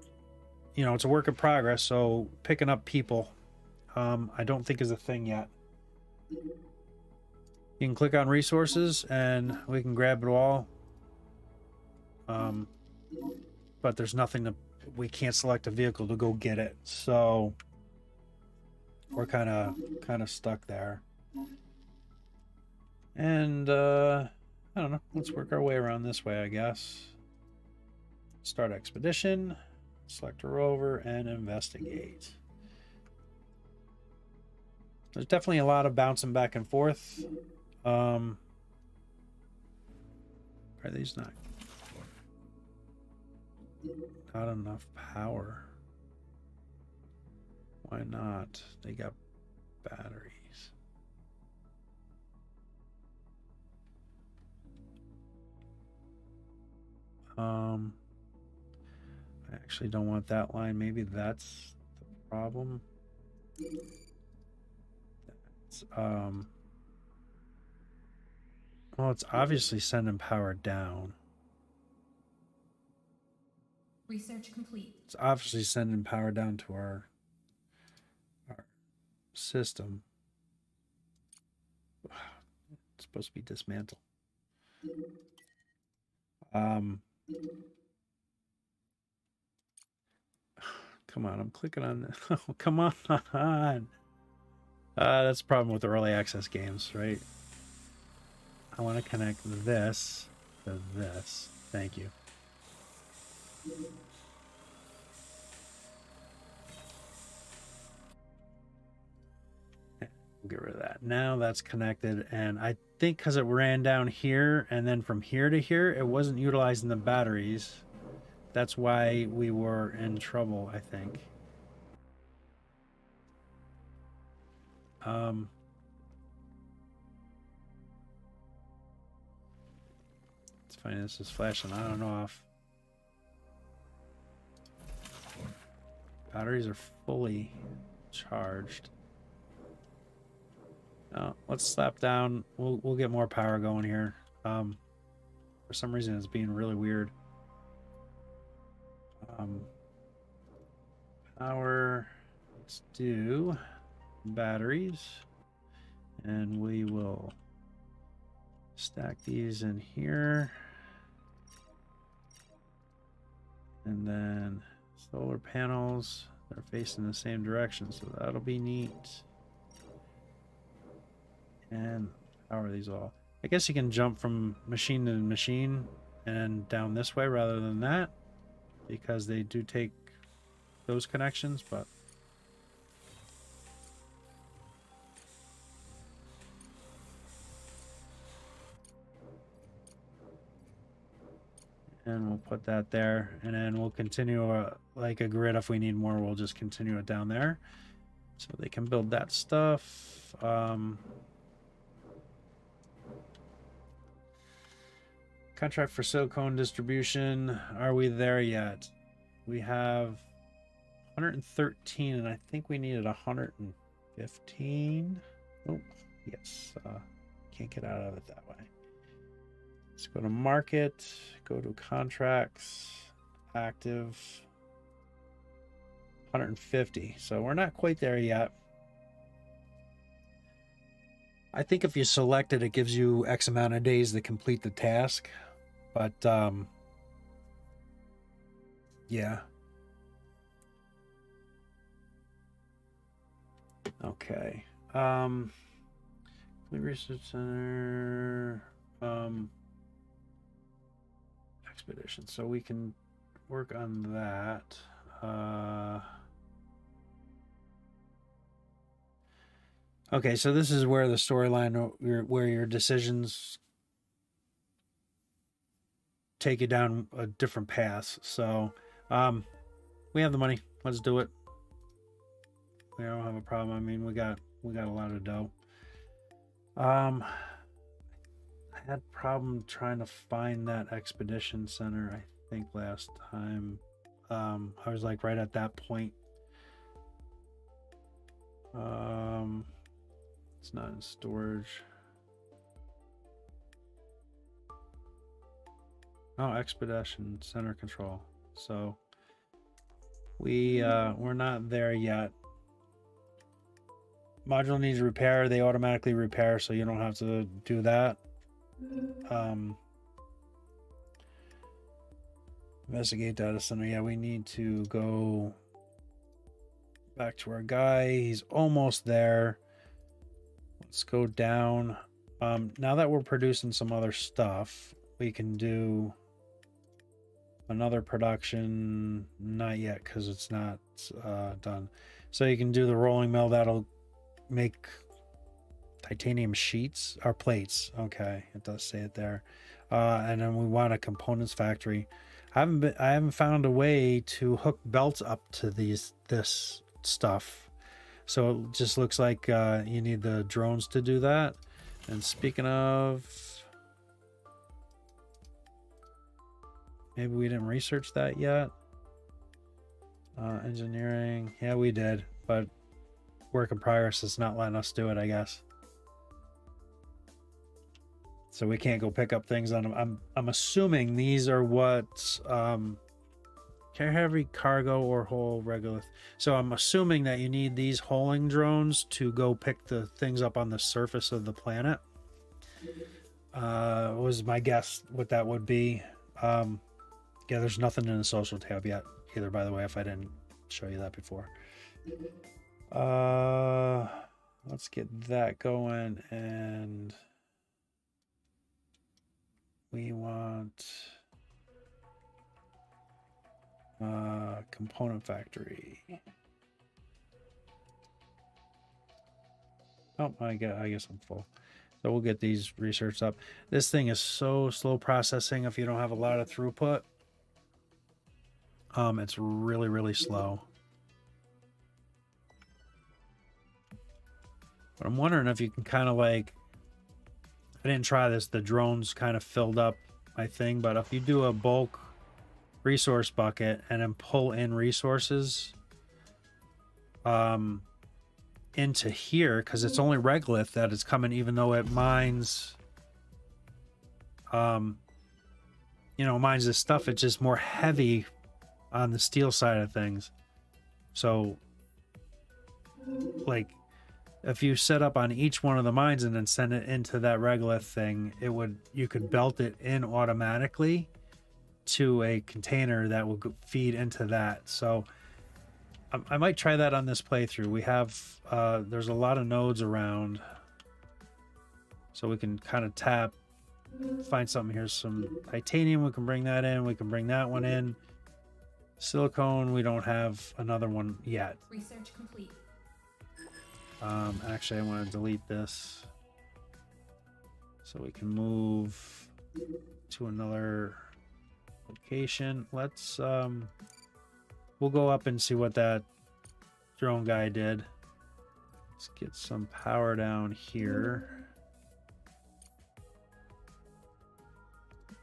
it's a work in progress, so picking up people I don't think is a thing yet. You can click on resources and we can grab it all, but there's nothing we can't select a vehicle to go get it, so we're kind of stuck there. And I don't know, let's work our way around this way, I guess. Start expedition, select a rover, and investigate. There's definitely a lot of bouncing back and forth. Are these not enough power? Why not? They got batteries. I actually don't want that line. Maybe that's the problem. That's, well, it's obviously sending power down. Research complete. It's obviously sending power down to our system. It's supposed to be dismantled. Come on, I'm clicking on this. Oh, come on. That's the problem with early access games, right? I want to connect this to this. Thank you. Get rid of that. Now that's connected, and I think because it ran down here and then from here to here, it wasn't utilizing the batteries. That's why we were in trouble, I think. It's funny, this is flashing on and off. Batteries are fully charged. Oh, let's slap down. We'll get more power going here. For some reason, it's being really weird. Power. Let's do batteries, and we will stack these in here, and then solar panels. They're facing the same direction, so that'll be neat. And how are these all? I guess you can jump from machine to machine and down this way rather than that, because they do take those connections, but and we'll put that there, and then we'll continue like a grid. If we need more, we'll just continue it down there so they can build that stuff. Contract for silicone distribution. Are we there yet? We have 113, and I think we needed 115. Oh, yes. Can't get out of it that way. Let's go to market, go to contracts, active, 150. So we're not quite there yet. I think if you select it, it gives you X amount of days to complete the task. But, yeah. Okay. Research Center, expedition. So we can work on that. Okay, so this is where the storyline, where your decisions take you down a different path. So, we have the money. Let's do it. We don't have a problem. I mean, we got a lot of dough. I had a problem trying to find that expedition center, I think last time. I was like right at that point. It's not in storage. Oh, expedition center control. So we're not there yet. Module needs repair. They automatically repair, so you don't have to do that. Investigate data center. Yeah, we need to go back to our guy. He's almost there. Let's go down. Now that we're producing some other stuff, we can do another production. Not yet, because it's not done. So you can do the rolling mill. That'll make titanium sheets or plates. Okay, it does say it there. And then we want a components factory. I haven't found a way to hook belts up to this stuff, so it just looks like you need the drones to do that. And speaking of, maybe we didn't research that yet. Engineering, yeah, we did, but work in progress is not letting us do it, I guess. So we can't go pick up things on them. I'm assuming these are what heavy cargo or whole regolith. So I'm assuming that you need these holing drones to go pick the things up on the surface of the planet. Was my guess what that would be. Yeah, there's nothing in the social tab yet either, by the way, if I didn't show you that before. Let's get that going, and we want component factory. Oh, I guess I'm full. So we'll get these researched up. This thing is so slow processing if you don't have a lot of throughput. It's really, really slow. But I'm wondering if you can kind of like, I didn't try this, the drones kind of filled up my thing, but if you do a bulk resource bucket and then pull in resources into here, because it's only regolith that is coming, even though it mines mines this stuff, it's just more heavy on the steel side of things. So like if you set up on each one of the mines and then send it into that regolith thing, you could belt it in automatically to a container that will feed into that. So I might try that on this playthrough. We have there's a lot of nodes around, so we can kind of find something. Here's some titanium, we can bring that in, we can bring that one in. Silicone, we don't have another one yet. Research complete. Actually, I want to delete this so we can move to another location. Let's we'll go up and see what that drone guy did. Let's get some power down here.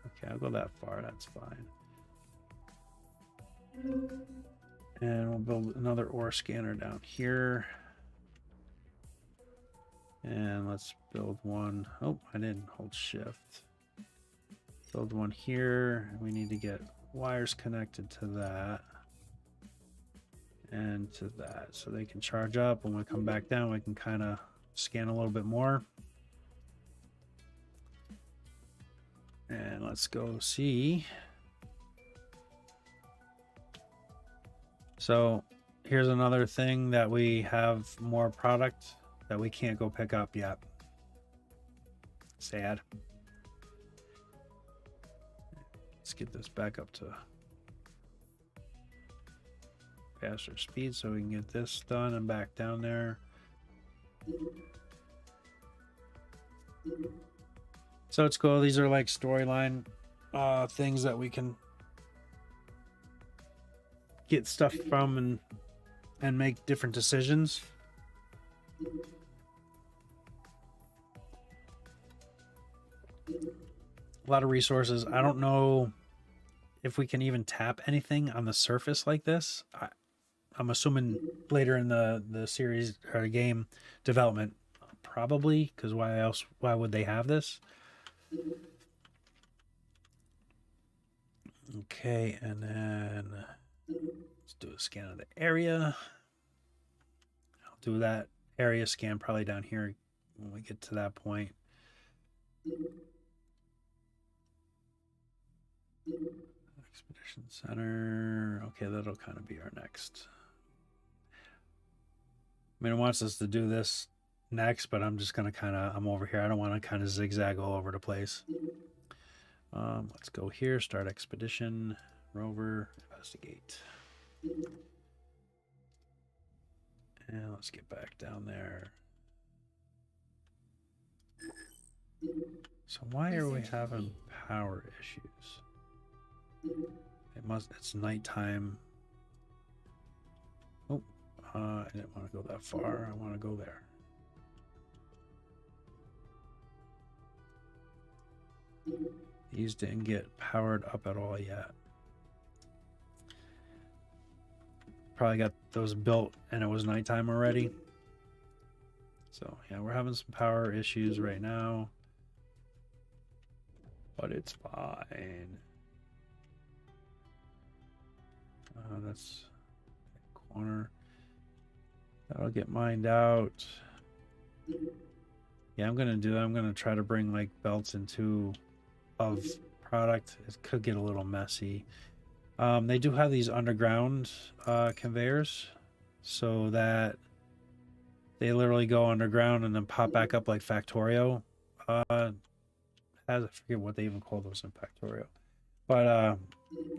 Okay, I'll go that far, that's fine. And we'll build another ore scanner down here. And let's build one. Oh, I didn't hold shift. Build one here. We need to get wires connected to that and to that so they can charge up. When we come back down, we can kind of scan a little bit more. And let's go see. So here's another thing that we have more product that we can't go pick up yet. Sad. Let's get this back up to faster speed so we can get this done and back down there. So it's cool. These are like storyline things that we can get stuff from and make different decisions. A lot of resources. I don't know if we can even tap anything on the surface like this. I'm assuming later in the series or game development, probably, because why would they have this? Okay, and then let's do a scan of the area. I'll do that area scan probably down here when we get to that point. Expedition Center. Okay, that'll kind of be our next. I mean, it wants us to do this next, but I'm just going to I'm over here. I don't want to kind of zigzag all over the place. Let's go here, start expedition, rover, investigate. And let's get back down there. So why are we having power issues? It's nighttime. Oh, I didn't want to go that far. I want to go there. These didn't get powered up at all yet. Probably got those built and it was nighttime already. So yeah, we're having some power issues right now, but it's fine. That's a corner. That'll get mined out. Yeah, I'm gonna try to bring like belts into of product. It could get a little messy. They do have these underground conveyors, so that they literally go underground and then pop back up like Factorio. Uh, I forget what they even call those in Factorio, but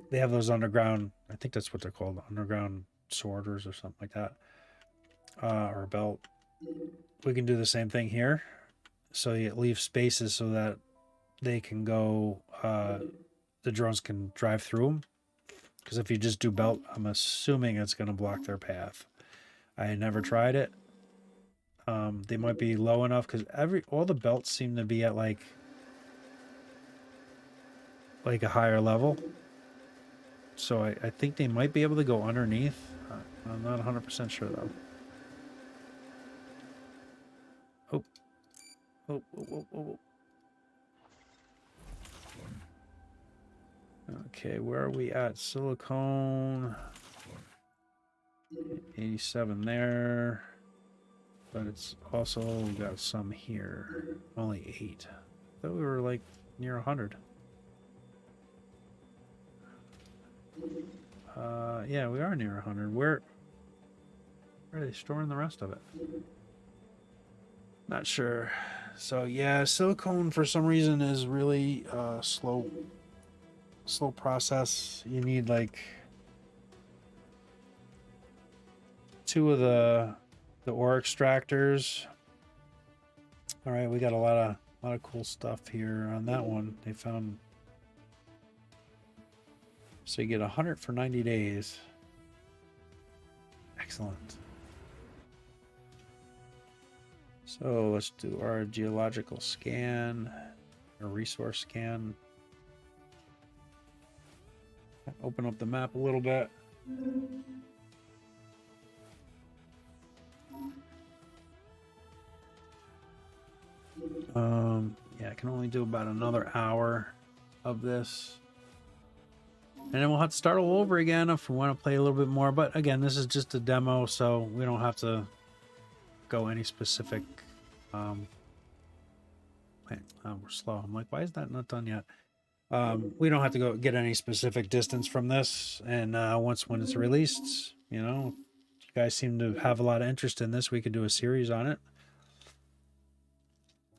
they have those underground. I think that's what they're called, underground sorters or something like that, or a belt. We can do the same thing here. So you leave spaces so that they can go. The drones can drive through them. Because if you just do belt, I'm assuming it's going to block their path. I never tried it. They might be low enough because all the belts seem to be at like a higher level. So I think they might be able to go underneath. I'm not 100% sure though. Oh, oh, oh, oh, oh. Okay, where are we at? Silicone. 87 there. But it's also got some here. Only 8. I thought we were like near 100. Yeah, we are near 100. Where are they storing the rest of it? Not sure. So yeah, silicone for some reason is really slow process. You need like 2 of the ore extractors. All right, we got a lot of cool stuff here on that one. They found, so you get 100 for 90 days. Excellent. So let's do our geological scan, a resource scan. Open up the map a little bit. Yeah, I can only do about another hour of this. And then we'll have to start all over again if we want to play a little bit more. But again, this is just a demo, so we don't have to go any specific. Wait, we're slow. I'm like, why is that not done yet? We don't have to go get any specific distance from this. And when it's released, you guys seem to have a lot of interest in this. We could do a series on it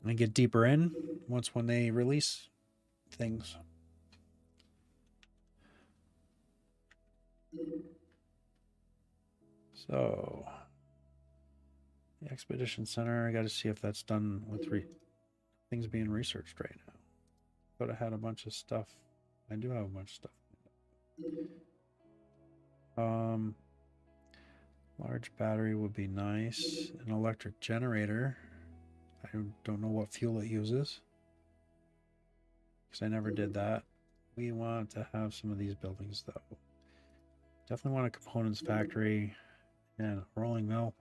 and get deeper in when they release things. So the Expedition Center, I got to see if that's done with things being researched right now. Thought I had a bunch of stuff. I do have a bunch of stuff. Large battery would be nice. An electric generator. I don't know what fuel it uses, because I never did that. We want to have some of these buildings though. Definitely want a components factory and a rolling mill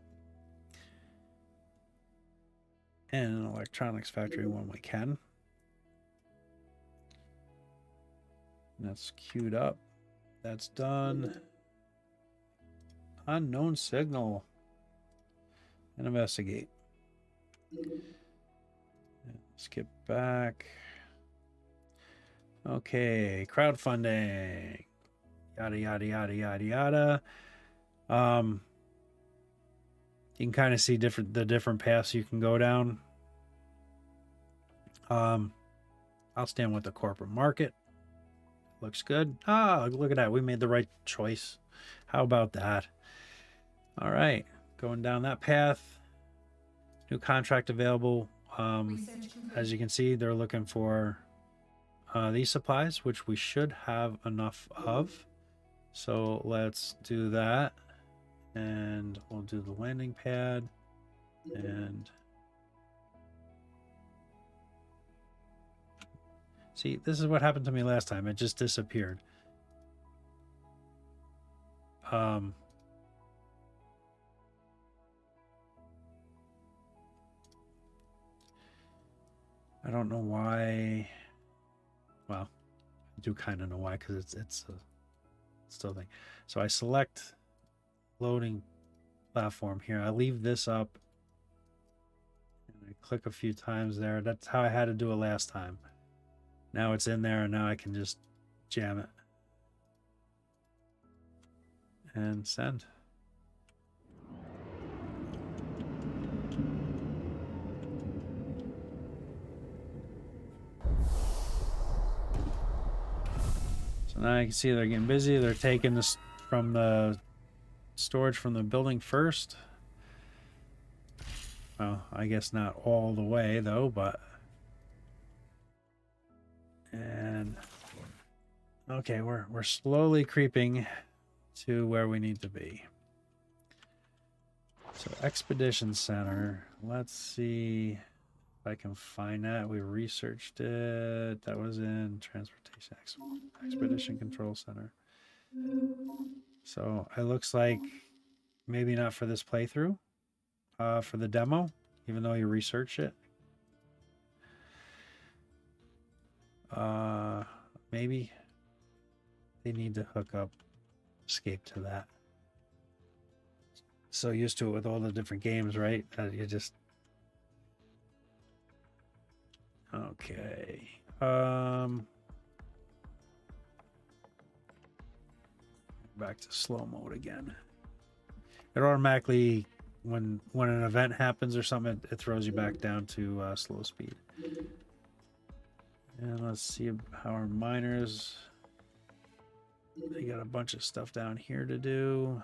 and an electronics factory when we can. And that's queued up. That's done. Unknown signal. And investigate. Skip back. Okay, crowdfunding. Yada yada yada yada yada. You can kind of see the different paths you can go down. I'll stand with the corporate market. Looks good. Ah, look at that. We made the right choice. How about that? All right, going down that path. New contract available. As you can see, they're looking for these supplies, which we should have enough of. So let's do that. And we'll do the landing pad. And see, this is what happened to me last time. It just disappeared. I don't know why. Well, I do kind of know why, because it's still thing. So I select loading platform here. I leave this up and I click a few times there. That's how I had to do it last time. Now it's in there, and now I can just jam it. and send. So now you can see they're getting busy. They're taking this from the storage from the building first. Well, I guess not all the way though, but and okay, we're slowly creeping to where we need to be. So Expedition Center, let's see if I can find that. We researched it. That was in Transportation Expedition Control Center. So it looks like maybe not for this playthrough, for the demo, even though you research it. Maybe they need to hook up Escape to that. So used to it with all the different games, right? You just okay. Back to slow mode again. It automatically, when an event happens or something, it throws you back down to slow speed. And let's see how our miners. They got a bunch of stuff down here to do.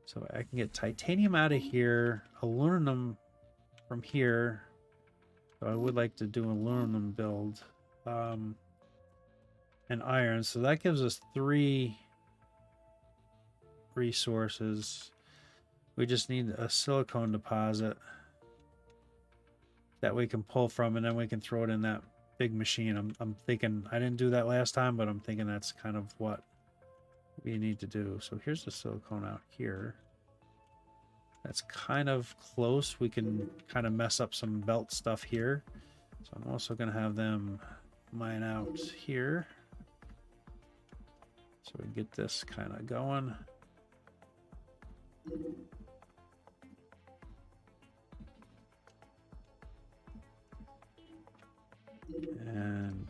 So I can get titanium out of here, aluminum from here. So I would like to do an aluminum build. And iron. So that gives us 3 resources. We just need a silicone deposit that we can pull from, and then we can throw it in that big machine. I'm thinking, I didn't do that last time, but I'm thinking that's kind of what we need to do. So here's the silicone out here. That's kind of close. We can kind of mess up some belt stuff here. So I'm also going to have them mine out here. So we get this kind of going. And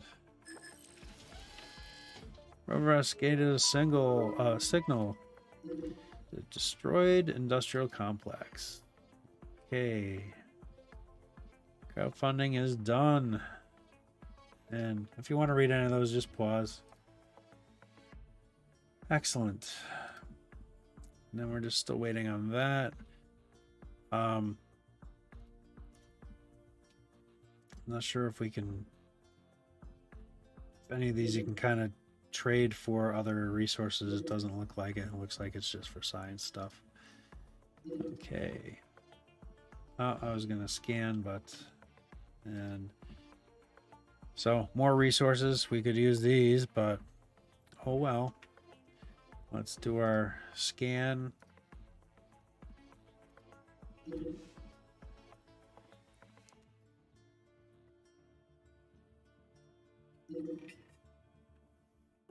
Rover gated a signal. The destroyed industrial complex. Okay. Crowdfunding is done. And if you want to read any of those, just pause. Excellent. And then we're just still waiting on that. I'm not sure if we can, if any of these you can kind of trade for other resources. It doesn't look like it. It looks like it's just for science stuff. Okay. I was gonna scan, but and so more resources. We could use these, but oh well. Let's do our scan.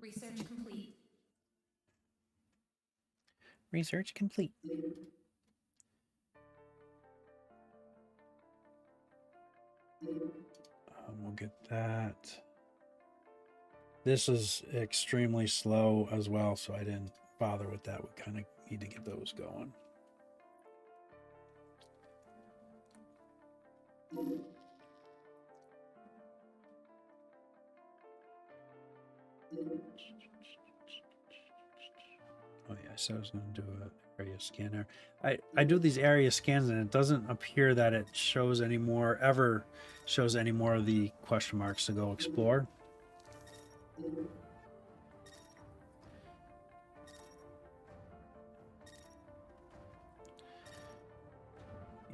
Research complete. Research complete. We'll get that. This is extremely slow as well, so I didn't bother with that. We kind of need to get those going. Oh yeah, so I was going to do an area scanner. I do these area scans and it doesn't appear that it shows anymore, ever shows any more of the question marks to go explore.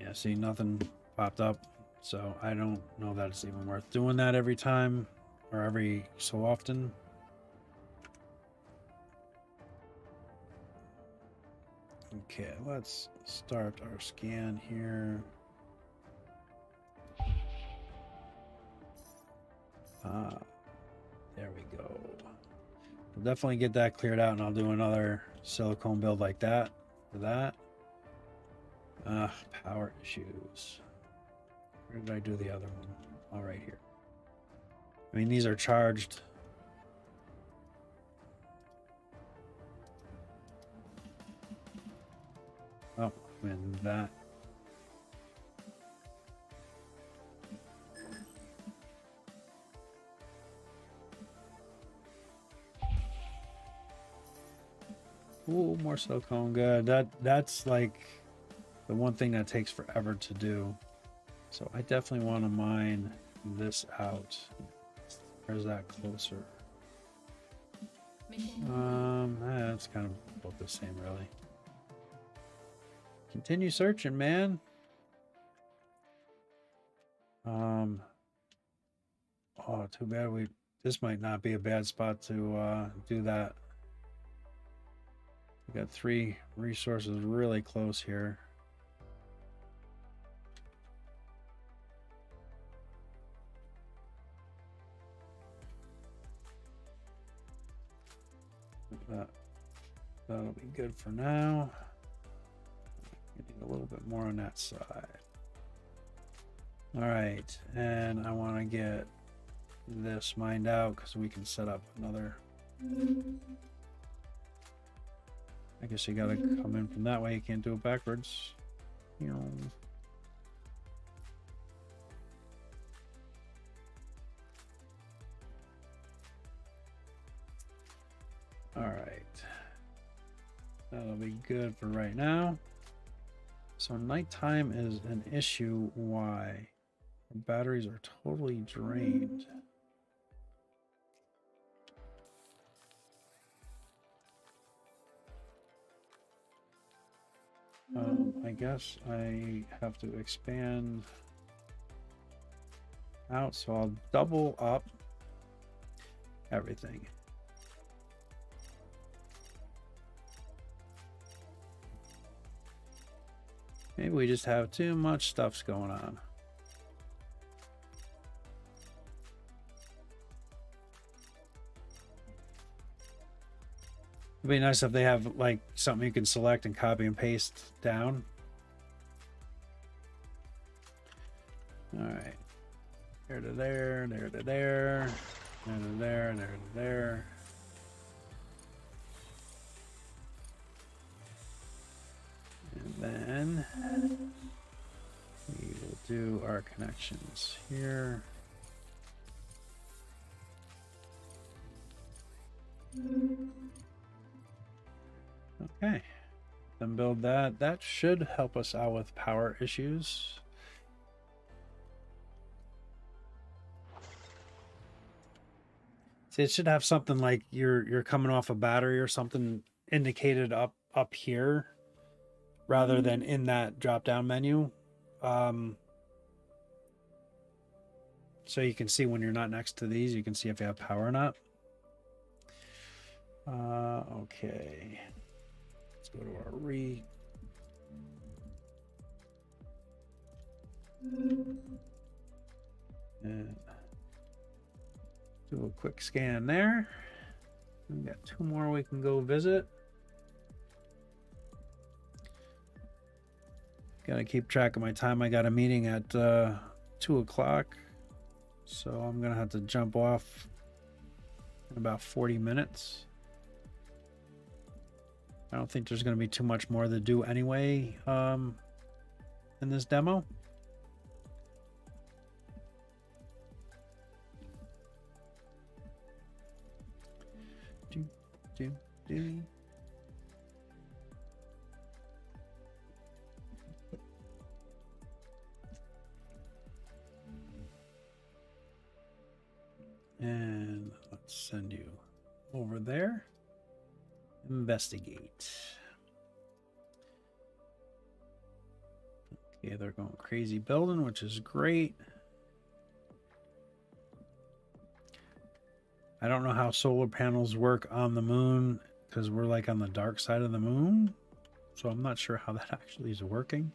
Yeah, see, nothing popped up, so I don't know that it's even worth doing that every time or every so often. Okay, let's start our scan here. There we go. We'll definitely get that cleared out, and I'll do another silicone build like that for that. Power issues. Where did I do the other one? Oh, right here. I mean, these are charged. expand that. Ooh, more silicone. Good. That's like the one thing that takes forever to do. So I definitely want to mine this out. Where's that closer? That's kind of both the same, really. Continue searching, man. Oh, too bad this might not be a bad spot to do that. We got 3 resources really close here. That'll be good for now. We need a little bit more on that side. All right, and I want to get this mined out because we can set up another. I guess you got to come in from that way. You can't do it backwards. You know. All right. That'll be good for right now. So nighttime is an issue. Why? The batteries are totally drained. I guess I have to expand out, so I'll double up everything. Maybe we just have too much stuff's going on. It'd be nice if they have like something you can select and copy and paste down. All right, there to there, there to there, there to there, there to there. And then we will do our connections here. Okay, then build that. That should help us out with power issues. See, it should have something like you're coming off a battery or something indicated up here, rather than in that drop down menu. So you can see when you're not next to these, you can see if you have power or not. Okay. Let's go to our and do a quick scan there. We got 2 more we can go visit. Gotta keep track of my time. I got a meeting at 2 o'clock, so I'm gonna have to jump off in about 40 minutes. I don't think there's gonna be too much more to do anyway in this demo. Do. And let's send you over there. Investigate. Okay, they're going crazy building, which is great. I don't know how solar panels work on the moon because we're like on the dark side of the moon. So I'm not sure how that actually is working.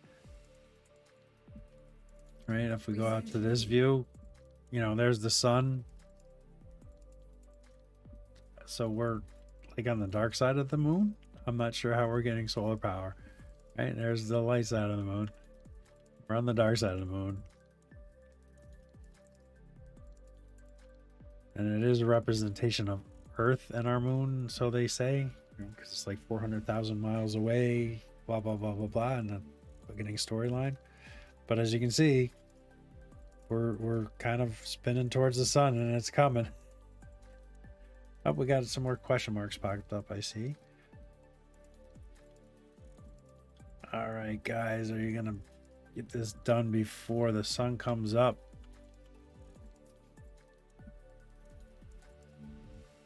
Right, if we go out to this view, you know, there's the sun. So we're like on the dark side of the moon. I'm not sure how we're getting solar power. Right, there's the light side of the moon. We're on the dark side of the moon. And it is a representation of Earth and our moon, so they say, because it's like 400,000 miles away, blah, blah, blah, blah, blah. And beginning storyline. But as you can see, we're kind of spinning towards the sun, and it's coming. Oh, we got some more question marks popped up, I see. All right, guys, are you gonna get this done before the sun comes up?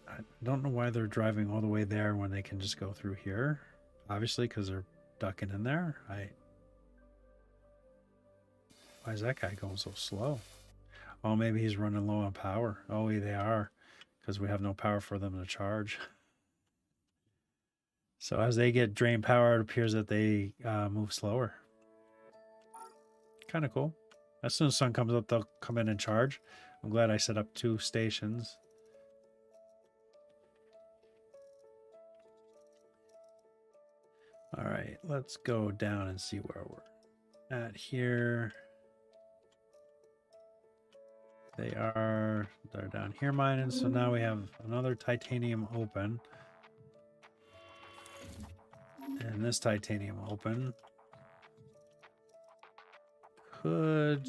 I don't know why they're driving all the way there when they can just go through here. Obviously, because they're ducking in there. Why is that guy going so slow? Oh, maybe he's running low on power. Oh, yeah, they are, because we have no power for them to charge. So as they get drained power, it appears that they move slower. Kind of cool. As soon as the sun comes up, they'll come in and charge. I'm glad I set up 2 stations. All right, let's go down and see where we're at here. They're down here mining, so now we have another titanium open. And this titanium open could...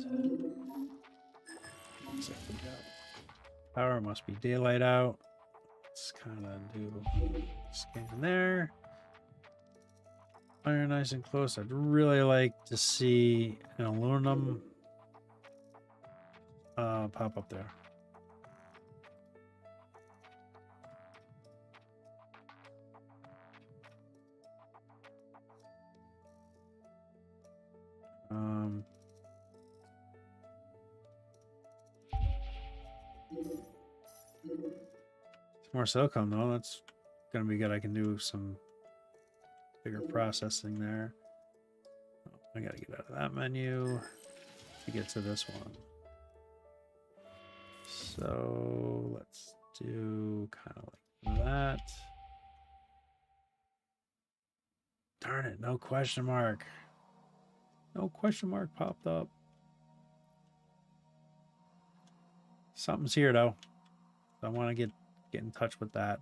Power must be daylight out. Let's kind of do scan there. Iron nice and close. I'd really like to see an aluminum pop up there. More silicone though. That's gonna be good. I can do some bigger processing there. Oh, I gotta get out of that menu to get to this one. So let's do kind of like that. Darn it, no question mark. No question mark popped up. Something's here though. I want to get in touch with that.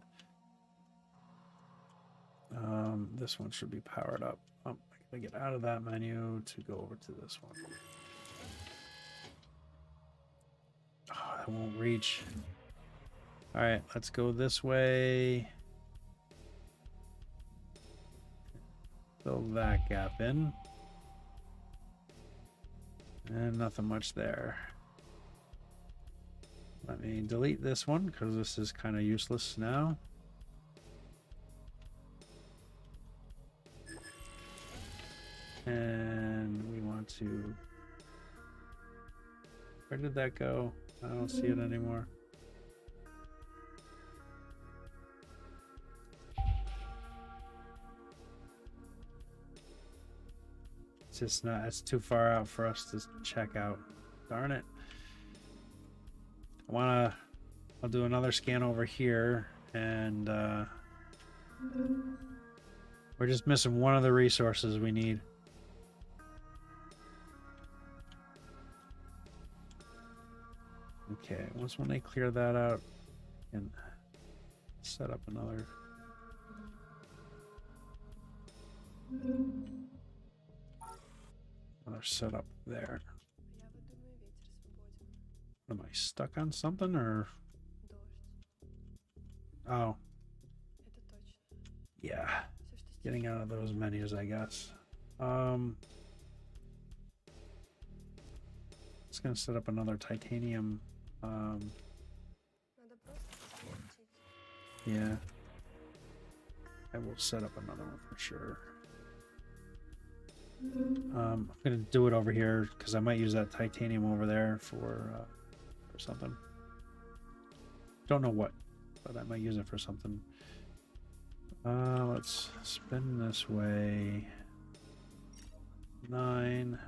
This one should be powered up. Oh, I gotta get out of that menu to go over to this one. Oh, that won't reach. All right, let's go this way. Fill that gap in. And nothing much there. Let me delete this one because this is kind of useless now. And we want to... Where did that go? I don't see it anymore. It's just not, it's too far out for us to check out. Darn it. I'll do another scan over here, and we're just missing one of the resources we need. Okay, when they clear that out, and set up another. Another setup there. Am I stuck on something or? Oh. Yeah. Getting out of those menus, I guess. It's gonna set up another titanium. Yeah. I will set up another one for sure. I'm gonna do it over here because I might use that titanium over there for something. Don't know what, but I might use it for something. Let's spin this way. 9.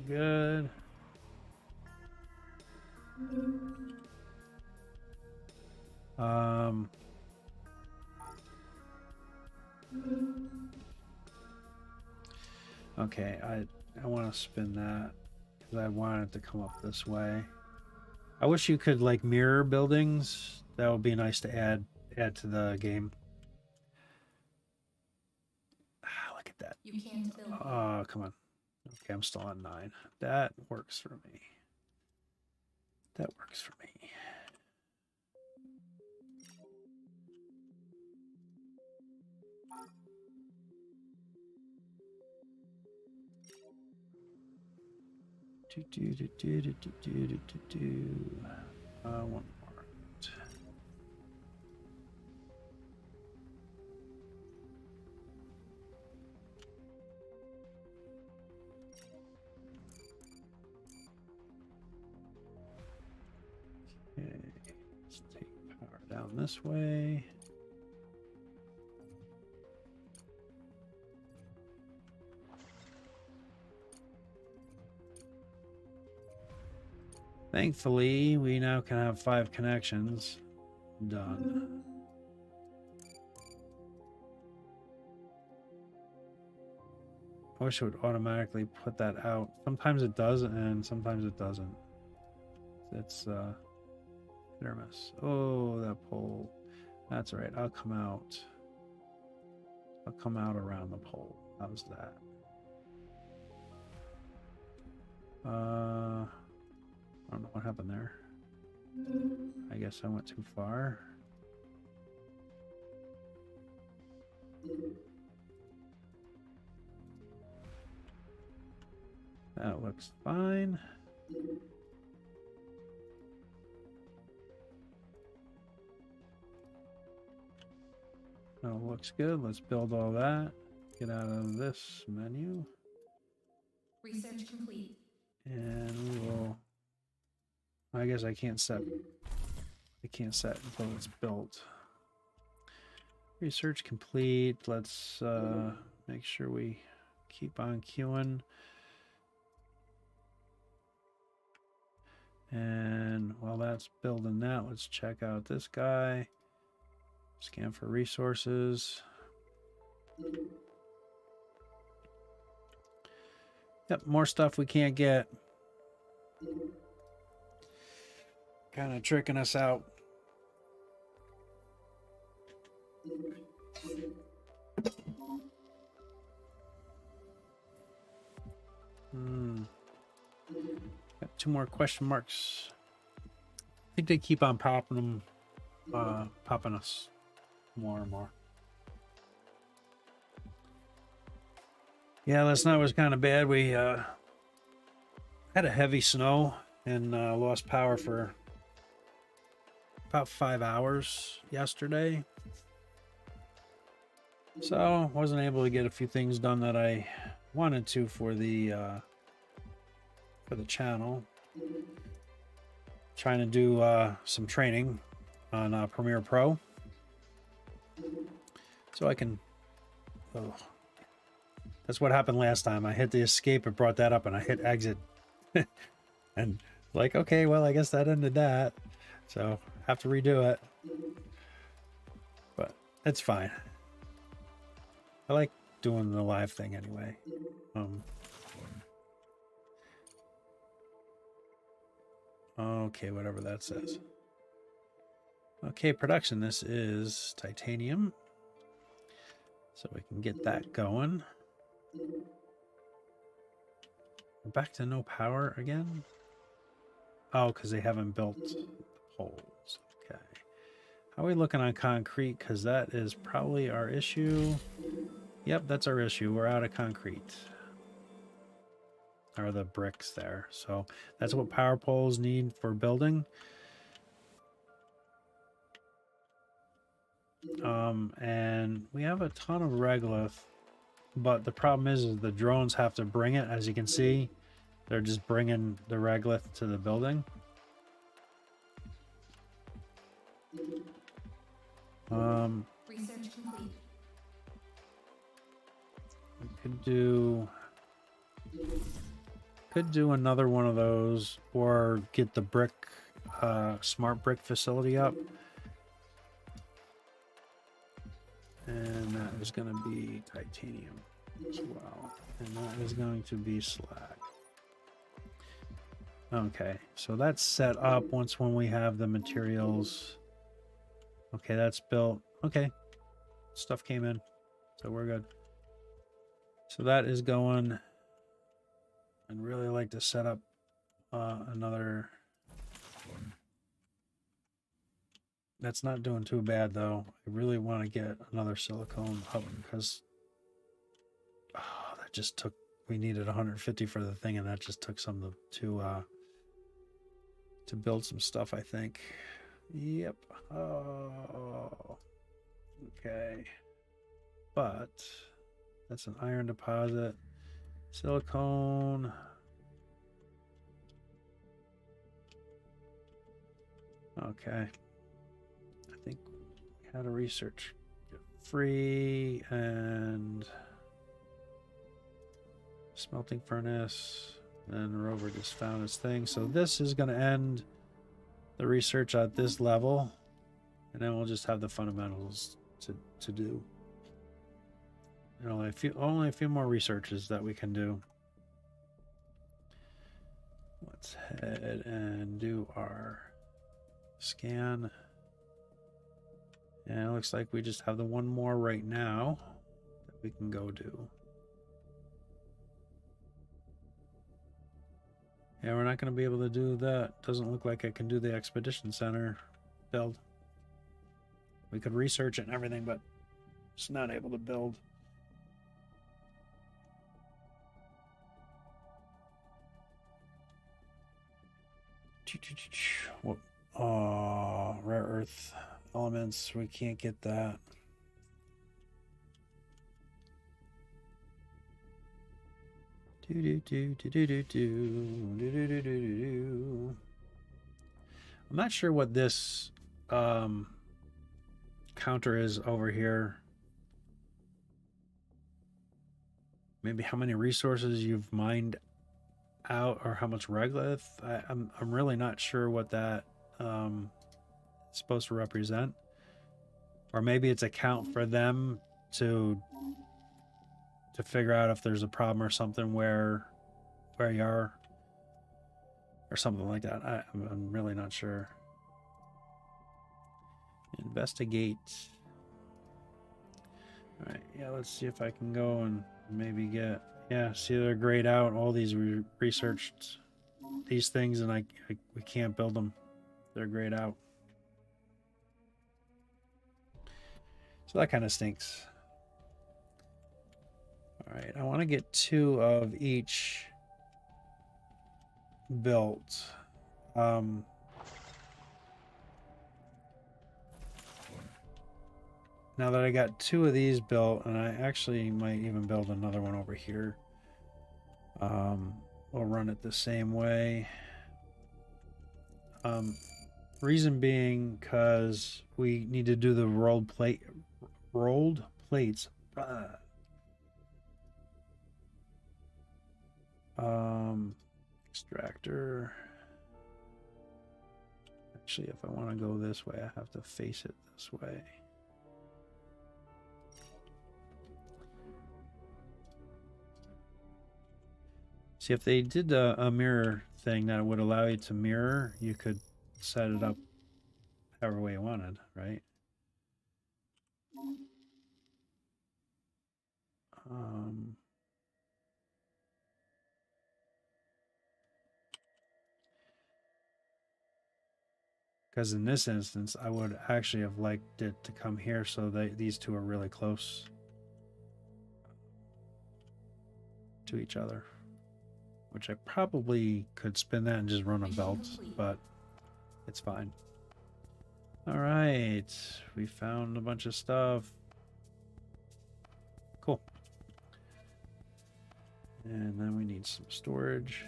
Good. Okay, I want to spin that because I want it to come up this way. I wish you could like mirror buildings. That would be nice to add to the game. Ah, look at that. You can't build. Oh, come on. Okay, I'm still on 9. That works for me. That works for me. One more. Okay, let's take power down this way. Thankfully, we now can have 5 connections. Done. I wish it would automatically put that out. Sometimes it does, and sometimes it doesn't. It's hit or miss. Oh, that pole. That's all right. I'll come out. I'll come out around the pole. How's that? I don't know what happened there. I guess I went too far. That looks fine. That looks good. Let's build all that. Get out of this menu. Research complete. And we will... I guess I can't set until it's built. Research complete. Let's make sure we keep on queuing. And while that's building that, let's check out this guy. Scan for resources. Yep, more stuff we can't get. Kind of tricking us out. Got 2 more question marks. I think they keep on popping them, popping us more and more. Yeah, last night was kind of bad. We had a heavy snow and lost power for about 5 hours yesterday. So wasn't able to get a few things done that I wanted to for the channel. Trying to do some training on Premiere Pro, so I can. Oh, that's what happened last time. I hit the escape, it brought that up, and I hit exit, and like, okay, well, I guess that ended that. So have to redo it, but it's fine. I like doing the live thing anyway. Okay, whatever that says. Okay, production. This is titanium, so we can get that going. We're back to no power again. Oh, because they haven't built the poles. Okay. How are we looking on concrete? Because that is probably our issue. Yep, that's our issue. We're out of concrete. Or the bricks there. So that's what power poles need for building. And we have a ton of regolith, but the problem is the drones have to bring it. As you can see, they're just bringing the regolith to the building. Research complete. We could do another one of those, or get the brick smart brick facility up. And that is going to be titanium as well. And that is going to be slag. Okay, so that's set up when we have the materials. Okay, that's built. Okay, stuff came in, so we're good. So that is going. I'd really like to set up another. That's not doing too bad though. I really want to get another silicone oven because that just took. We needed 150 for the thing, and that just took some to build some stuff. I think. Yep. Oh. Okay. But that's an iron deposit. Silicone. Okay. I think we had a research free and smelting furnace. And Rover just found his thing. So this is going to end the research at this level. And then we'll just have the fundamentals to do. And only a few more researches that we can do. Let's head and do our scan. And it looks like we just have the one more right now that we can go do. Yeah, we're not going to be able to do that. Doesn't look like I can do the expedition center build. We could research it and everything, but it's not able to build. What? Oh, rare earth elements. We can't get that. I'm not sure what this counter is over here. Maybe how many resources you've mined out or how much regolith. I'm really not sure what that is supposed to represent. Or maybe it's a count for them to figure out if there's a problem or something where you are or something like that. I'm really not sure. Investigate. All right, yeah, let's see if I can go and maybe get, yeah, see they're grayed out, all these researched these things, and we can't build them. They're grayed out. So that kind of stinks. All right, I want to get 2 of each built. Now that I got 2 of these built, and I actually might even build another one over here. We'll run it the same way. Reason being, because we need to do the rolled plates. Extractor. Actually, if I want to go this way, I have to face it this way. See, if they did a mirror thing that would allow you to mirror, you could set it up however way you wanted, right? Because in this instance, I would actually have liked it to come here so that these two are really close to each other. Which I probably could spin that and just run a belt, but it's fine. All right, we found a bunch of stuff. Cool. And then we need some storage.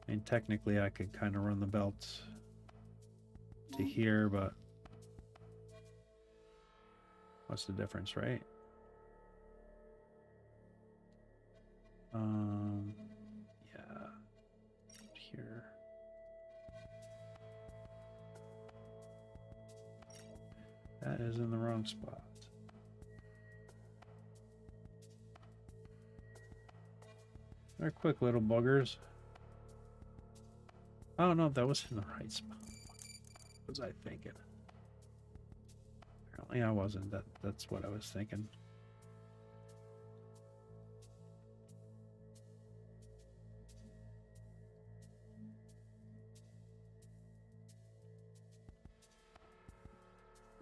And technically I could kind of run the belt to here, but what's the difference, right? Yeah, here. That is in the wrong spot. They're quick little buggers. I don't know if that was in the right spot. What was I thinking? Apparently I wasn't. That's what I was thinking.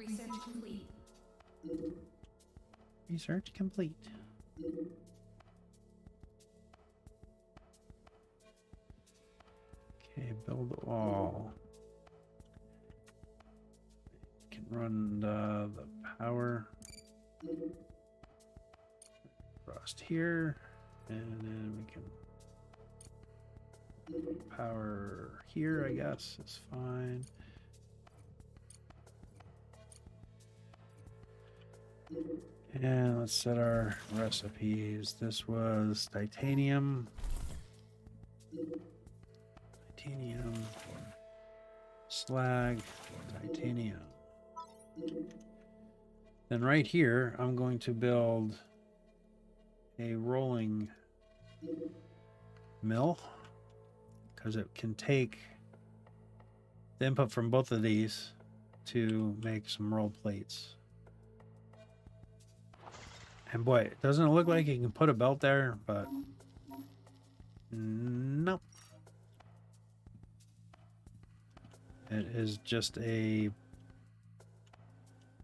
Research complete. Research complete. Okay, build wall. Can run the power. Crust here, and then we can power here, I guess. It's fine. And let's set our recipes. This was titanium. Titanium. Slag. Titanium. Then right here, I'm going to build a rolling mill because it can take the input from both of these to make some roll plates. And boy, it doesn't look like you can put a belt there, but nope. It is just a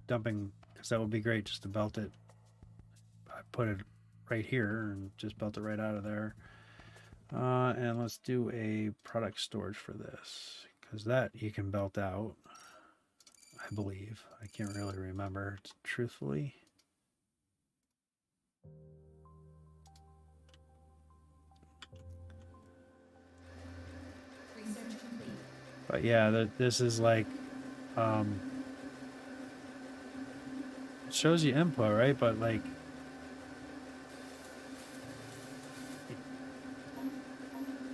dumping, because that would be great just to belt it. I put it right here and just belt it right out of there. And let's do a product storage for this, because that you can belt out, I believe. I can't really remember, truthfully. Research complete. But yeah, this is like, it shows you input, right? But like,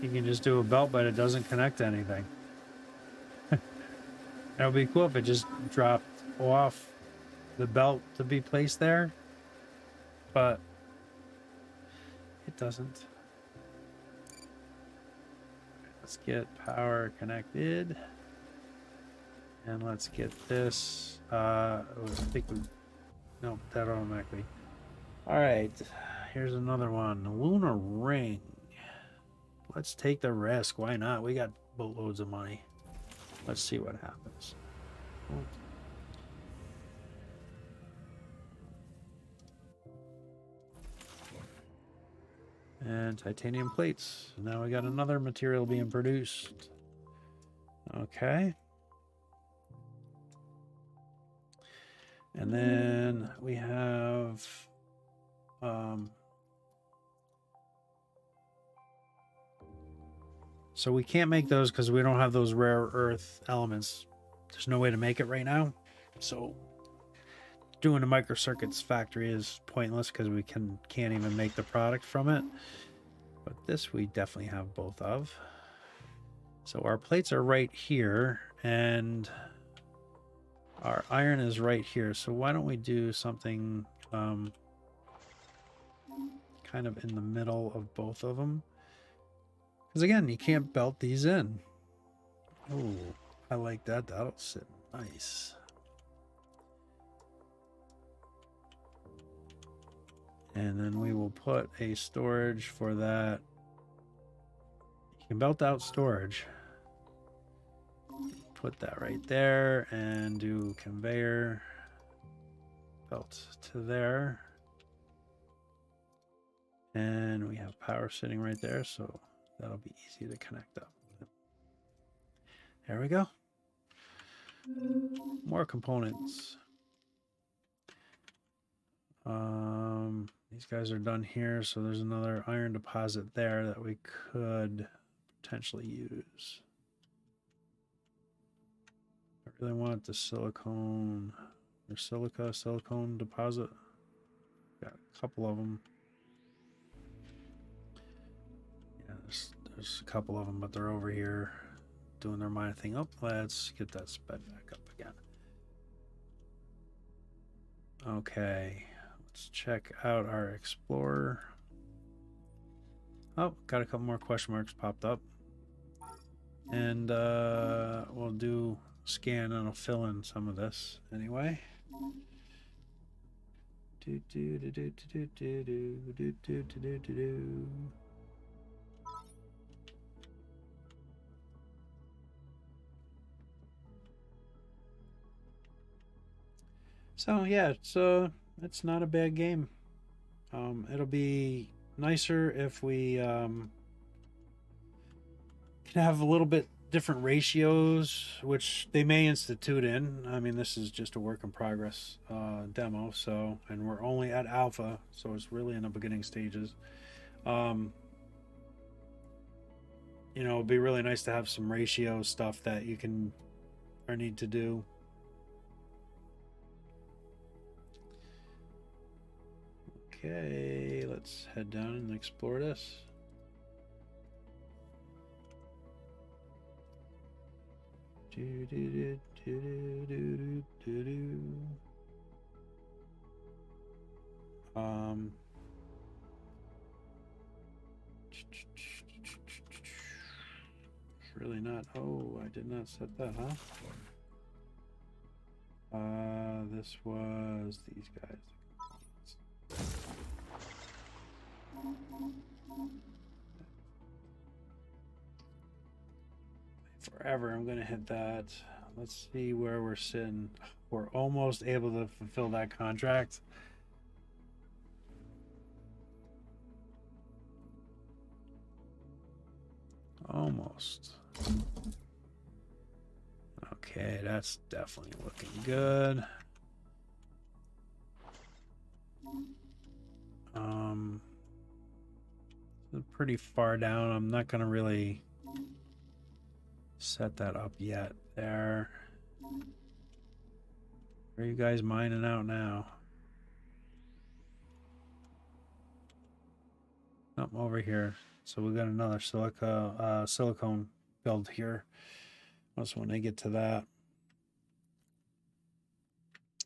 you can just do a belt, but it doesn't connect to anything. It would be cool if it just dropped off the belt to be placed there, but it doesn't. Let's get power connected, and let's get this. I think no, that automatically. All right, here's another one. The lunar ring. Let's take the risk. Why not? We got boatloads of money. Let's see what happens. And titanium plates. Now we got another material being produced. Okay. And then we have so we can't make those because we don't have those rare earth elements. There's no way to make it right now. So doing a microcircuits factory is pointless because we can't even make the product from it. But this we definitely have both of. So our plates are right here and our iron is right here. So why don't we do something kind of in the middle of both of them? Because again, you can't belt these in. Oh, I like that. That'll sit nice. And then we will put a storage for that. You can belt out storage. Put that right there and do conveyor belt to there. And we have power sitting right there, so that'll be easy to connect up. There we go. More components. These guys are done here, so there's another iron deposit there that we could potentially use. I really want the silicone or silicone deposit. Got a couple of them. Yeah, there's a couple of them, but they're over here doing their mining thing. Oh, let's get that sped back up again. Okay, let's check out our Explorer. Oh, got a couple more question marks popped up. And we'll do scan and I'll fill in some of this anyway. So yeah, it's not a bad game. It'll be nicer if we can have a little bit different ratios, which they may institute in. I mean, this is just a work in progress demo, so, and we're only at alpha, so it's really in the beginning stages. You know, it'd be really nice to have some ratio stuff that you can or need to do. Okay, let's head down and explore this. Do, do, do, do, do, do, do. Really not. Oh, I did not set that, huh? This was these guys. Forever, I'm gonna hit that. Let's see where we're sitting. We're almost able to fulfill that contract. Almost. Okay, that's definitely looking good. Pretty far down. I'm not gonna really set that up yet. There. Where are you guys mining out now? Up over here. So we got another silicone build here. Once when they get to that,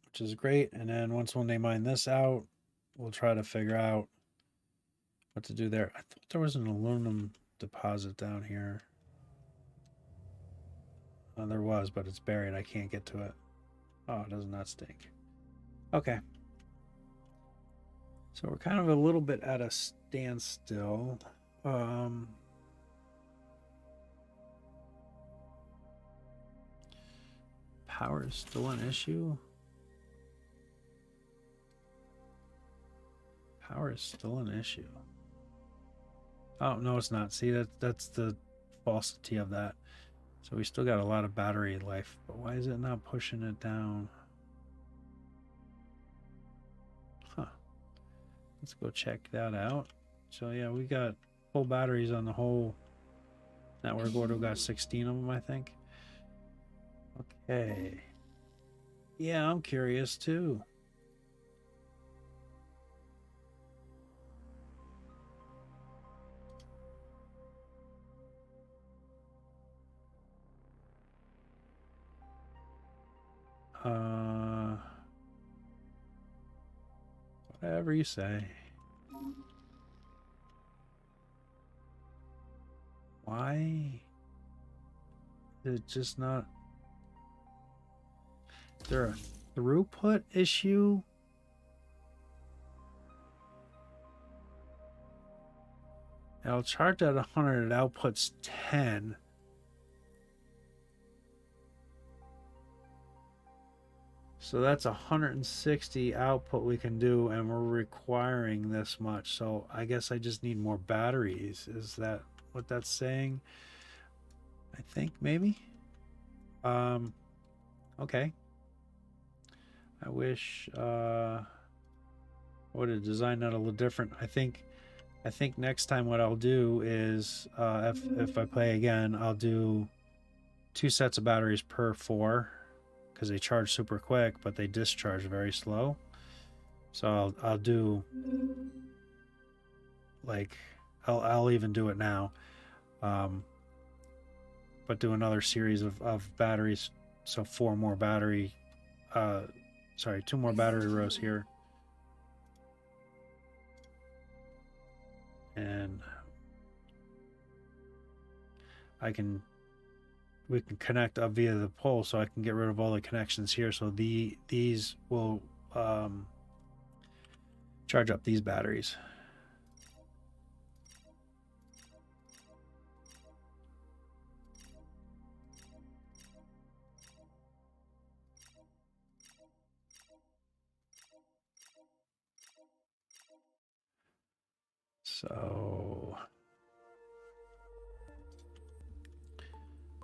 which is great. And then once when they mine this out, we'll try to figure out what to do there. I thought there was an aluminum deposit down here. There was, but it's buried. I can't get to it. Oh, doesn't that stink? Okay. So we're kind of a little bit at a standstill. Power is still an issue. Power is still an issue. Oh, no, it's not. See, that's the falsity of that. So we still got a lot of battery life, but why is it not pushing it down? Huh. Let's go check that out. So yeah, we got full batteries on the whole network order. We got 16 of them, I think. Okay. Yeah, I'm curious too. Whatever you say. Why is it just not? Is there a throughput issue? I'll charge at 100, it outputs 10. So that's 160 output we can do, and we're requiring this much. So I guess I just need more batteries. Is that what that's saying? I think maybe. Okay. I wish I would have designed that a little different. I think next time what I'll do is if I play again, I'll do 2 sets of batteries per 4. Because they charge super quick, but they discharge very slow. So I'll do like I'll even do it now, but do another series of batteries. So 4 more battery, 2 more battery rows here, and we can connect up via the pole, so I can get rid of all the connections here. So these will charge up these batteries. So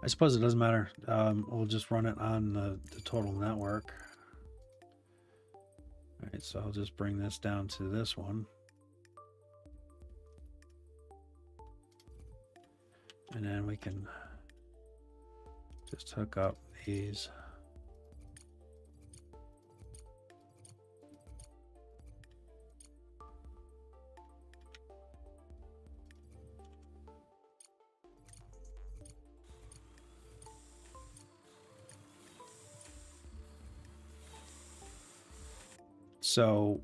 I suppose it doesn't matter. We'll just run it on the total network. All right, so I'll just bring this down to this one. And then we can just hook up these. So,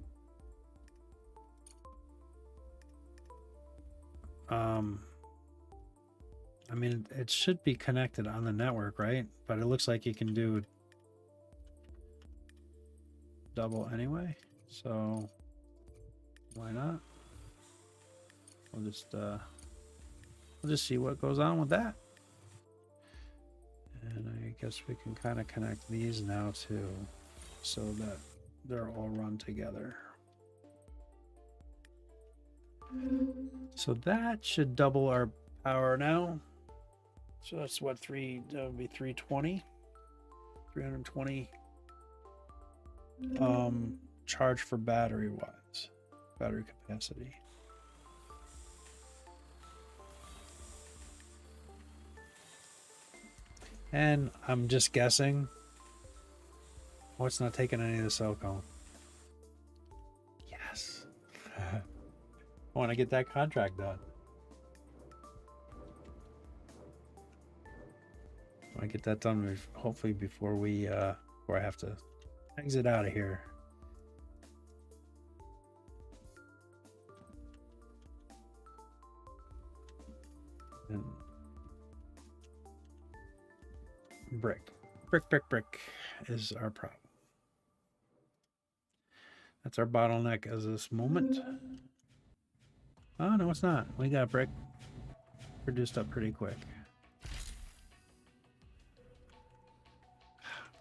I mean, it should be connected on the network, right? But it looks like you can do double anyway. So why not? We'll just see what goes on with that. And I guess we can kind of connect these now too, so that they're all run together. So that should double our power now. So that's what, that would be 320 charge for battery capacity. And I'm just guessing, oh, it's not taking any of the silicone. Yes. I want to get that contract done. I want to get that done hopefully before I have to exit out of here. And brick is our problem. That's our bottleneck as this moment. Oh no, it's not. We got brick produced up pretty quick.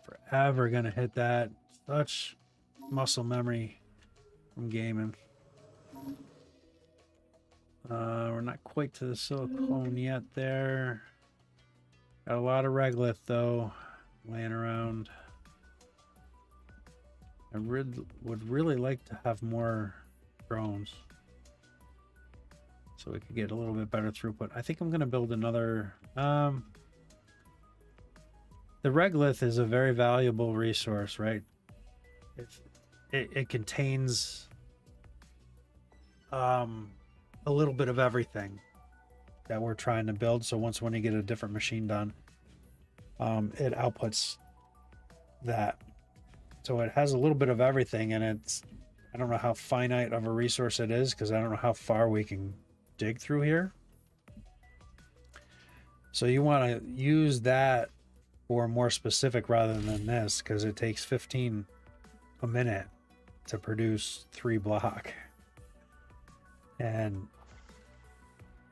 Forever gonna hit that. Such muscle memory from gaming. We're not quite to the silicone yet there. Got a lot of regolith though laying around. I would really like to have more drones so we could get a little bit better throughput. I think I'm going to build another. The regolith is a very valuable resource, right? It contains a little bit of everything that we're trying to build. So when you get a different machine done, it outputs that. So it has a little bit of everything, and I don't know how finite of a resource it is because I don't know how far we can dig through here. So you want to use that for more specific rather than this, because it takes 15 a minute to produce 3 block. And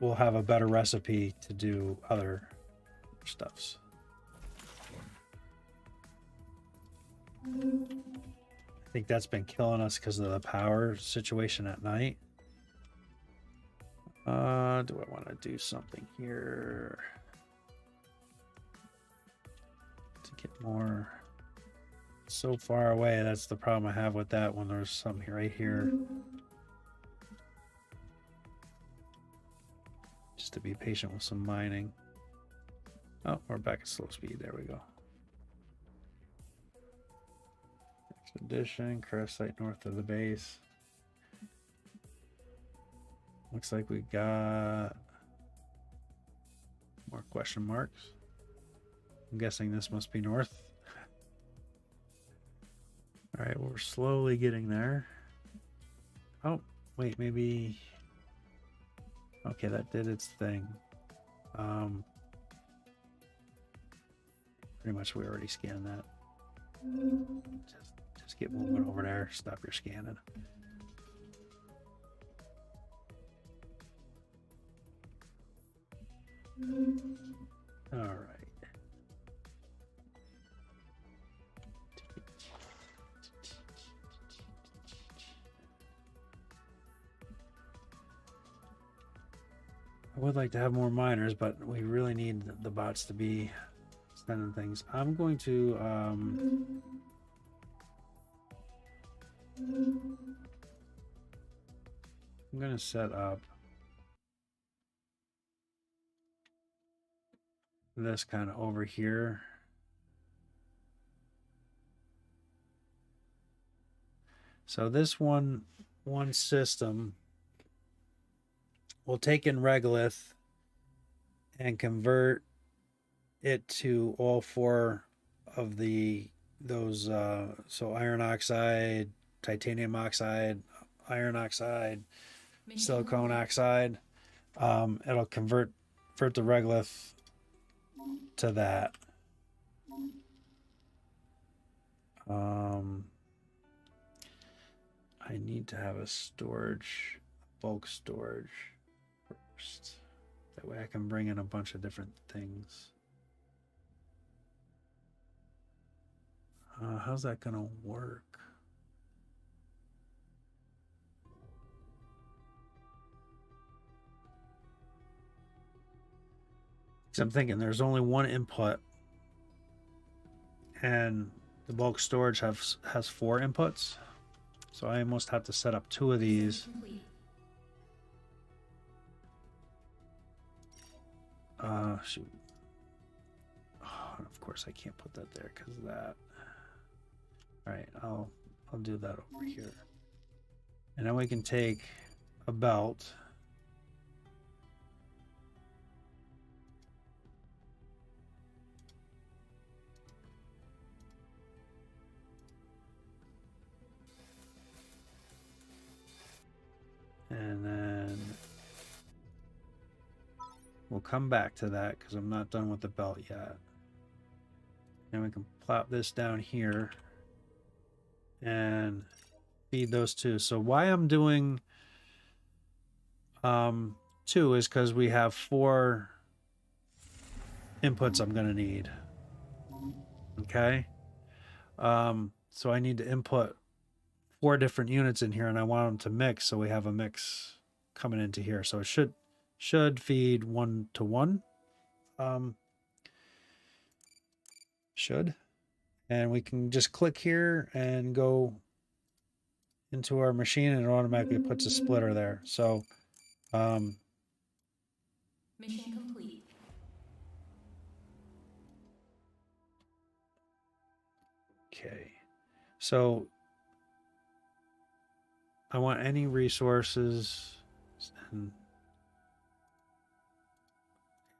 we'll have a better recipe to do other stuffs. I think that's been killing us because of the power situation at night. Do I want to do something here to get more? So far away, that's the problem I have with that one. There's something right here. Just to be patient with some mining. Oh, we're back at slow speed. There we go. Expedition, Crust site north of the base. Looks like we got more question marks. I'm guessing this must be north. All right, we're slowly getting there. Oh, wait, maybe. Okay, that did its thing. Pretty much we already scanned that. Just get moving over there. Stop your scanning. All right. I would like to have more miners, but we really need the bots to be sending things. I'm going to set up this kind of over here. So this one system will take in regolith and convert it to all four of those so iron oxide, titanium oxide, iron oxide, silicone oxide. It'll convert the regolith to that. I need to have a storage, bulk storage first. That way I can bring in a bunch of different things. How's that gonna work? Because I'm thinking there's only one input, and the bulk storage has 4 inputs. So I almost have to set up 2 of these. Shoot. Oh, of course I can't put that there because of that. All right, I'll do that over here. And then we can take a belt. And then we'll come back to that because I'm not done with the belt yet. And we can plop this down here and feed those 2. So why I'm doing 2 is because we have 4 inputs I'm going to need. Okay. So I need to input 4 different units in here, and I want them to mix, so we have a mix coming into here. So it should feed 1 to 1. Should. And we can just click here and go into our machine, and it automatically puts a splitter there. So mission complete. Okay. So I want any resources and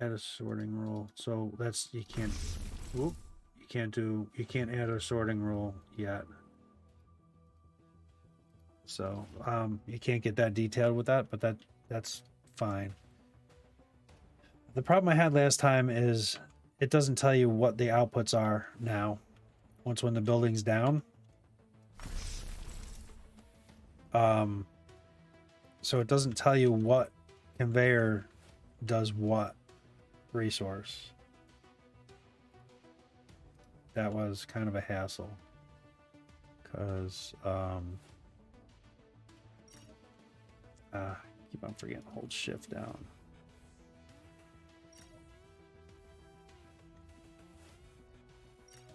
add a sorting rule. So that's, you can't add a sorting rule yet. So you can't get that detailed with that, but that's fine. The problem I had last time is it doesn't tell you what the outputs are now when the building's down. So it doesn't tell you what conveyor does what resource. That was kind of a hassle because keep on forgetting to hold shift down.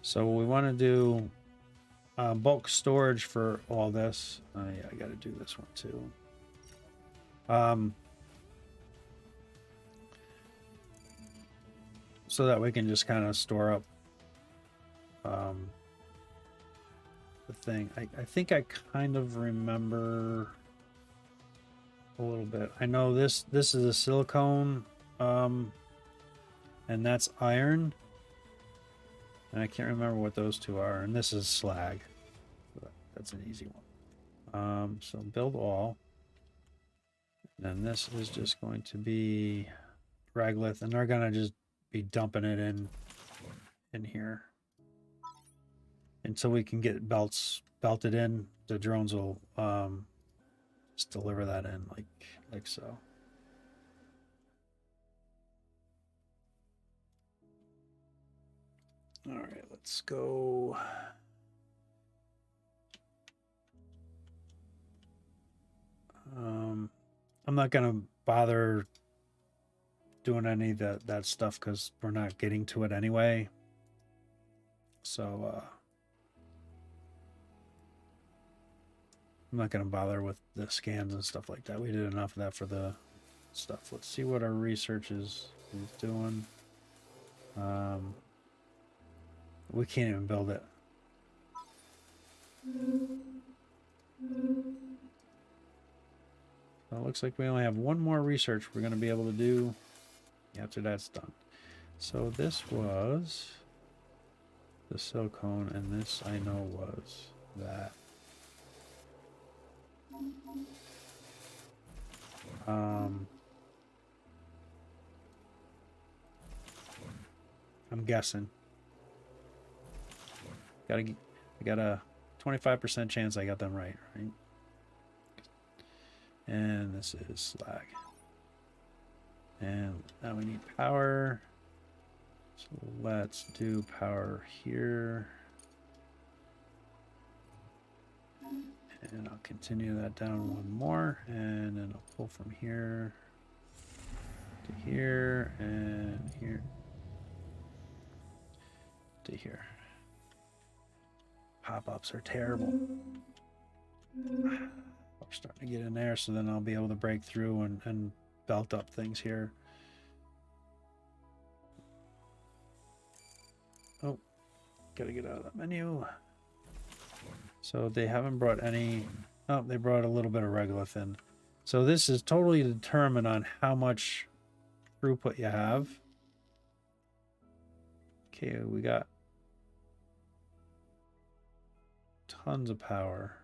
So we want to do bulk storage for all this. Yeah, I got to do this one too. So that we can just kind of store up the thing. I think I kind of remember a little bit. I know this is a silicone, and that's iron. And I can't remember what those 2 are. And this is slag. That's an easy one. So build all. And this is just going to be regolith, and they're gonna just be dumping it in here until we can get belted in. The drones will just deliver that in like so. All right, let's go. I'm not gonna bother doing any of that stuff because we're not getting to it anyway. So I'm not going to bother with the scans and stuff like that. We did enough of that for the stuff. Let's see what our research is doing. We can't even build it. So it looks like we only have one more research we're going to be able to do after that's done. So this was the silicone, and this I know was that. I'm guessing. I got a 25% chance I got them right? And this is slag. And now we need power. So let's do power here. And I'll continue that down one more, and then I'll pull from here to here and here to here. Pop-ups are terrible. We're starting to get in there, so then I'll be able to break through and belt up things here. Oh, gotta get out of that menu. So they haven't brought any. Oh, they brought a little bit of regolith in. So this is totally determined on how much throughput you have. Okay, we got tons of power.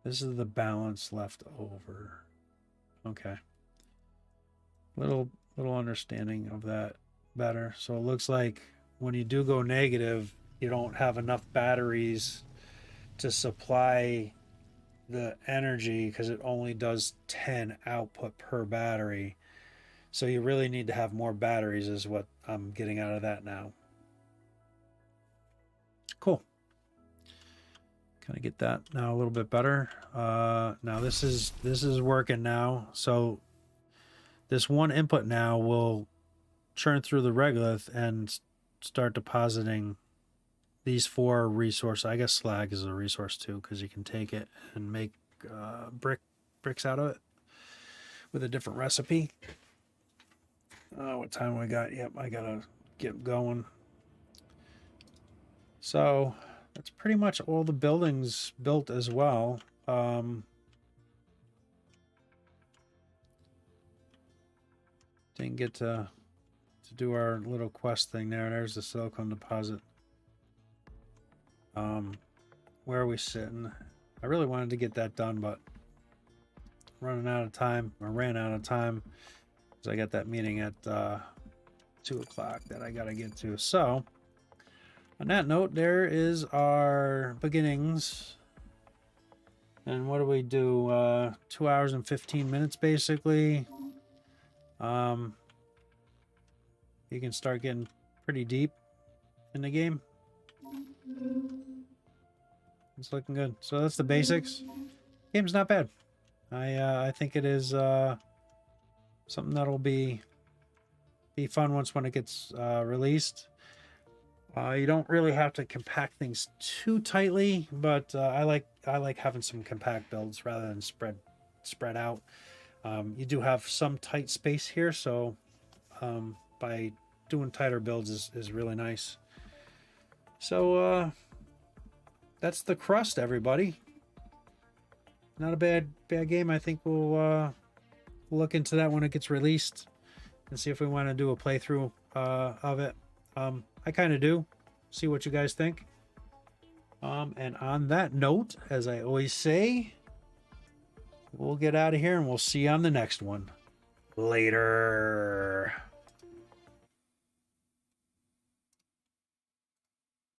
This is the balance left over. Okay. Little understanding of that better. So it looks like when you do go negative, you don't have enough batteries to supply the energy because it only does 10 output per battery. So you really need to have more batteries is what I'm getting out of that now. Cool. Kind of get that now a little bit better. Now this is working now. So this one input now will churn through the regolith and start depositing these 4 resources. I guess slag is a resource too, because you can take it and make bricks out of it with a different recipe. What time we got? Yep, I gotta get going. So that's pretty much all the buildings built as well. Didn't get to do our little quest thing there. There's the silicone deposit. Where are we sitting? I really wanted to get that done, but running out of time. I ran out of time because I got that meeting at 2 o'clock that I gotta get to. So on that note, there is our beginnings. And what do we do? 2 hours and 15 minutes basically. You can start getting pretty deep in the game. It's looking good. So that's the basics. Game's not bad. I think it is something that'll be fun when it gets released. You don't really have to compact things too tightly, but I like having some compact builds rather than spread out. You do have some tight space here, so by doing tighter builds is really nice. So that's the Crust, everybody. Not a bad game. I think we'll look into that when it gets released and see if we want to do a playthrough of it. I kind of do. See what you guys think. And on that note, as I always say, we'll get out of here and we'll see you on the next one. Later.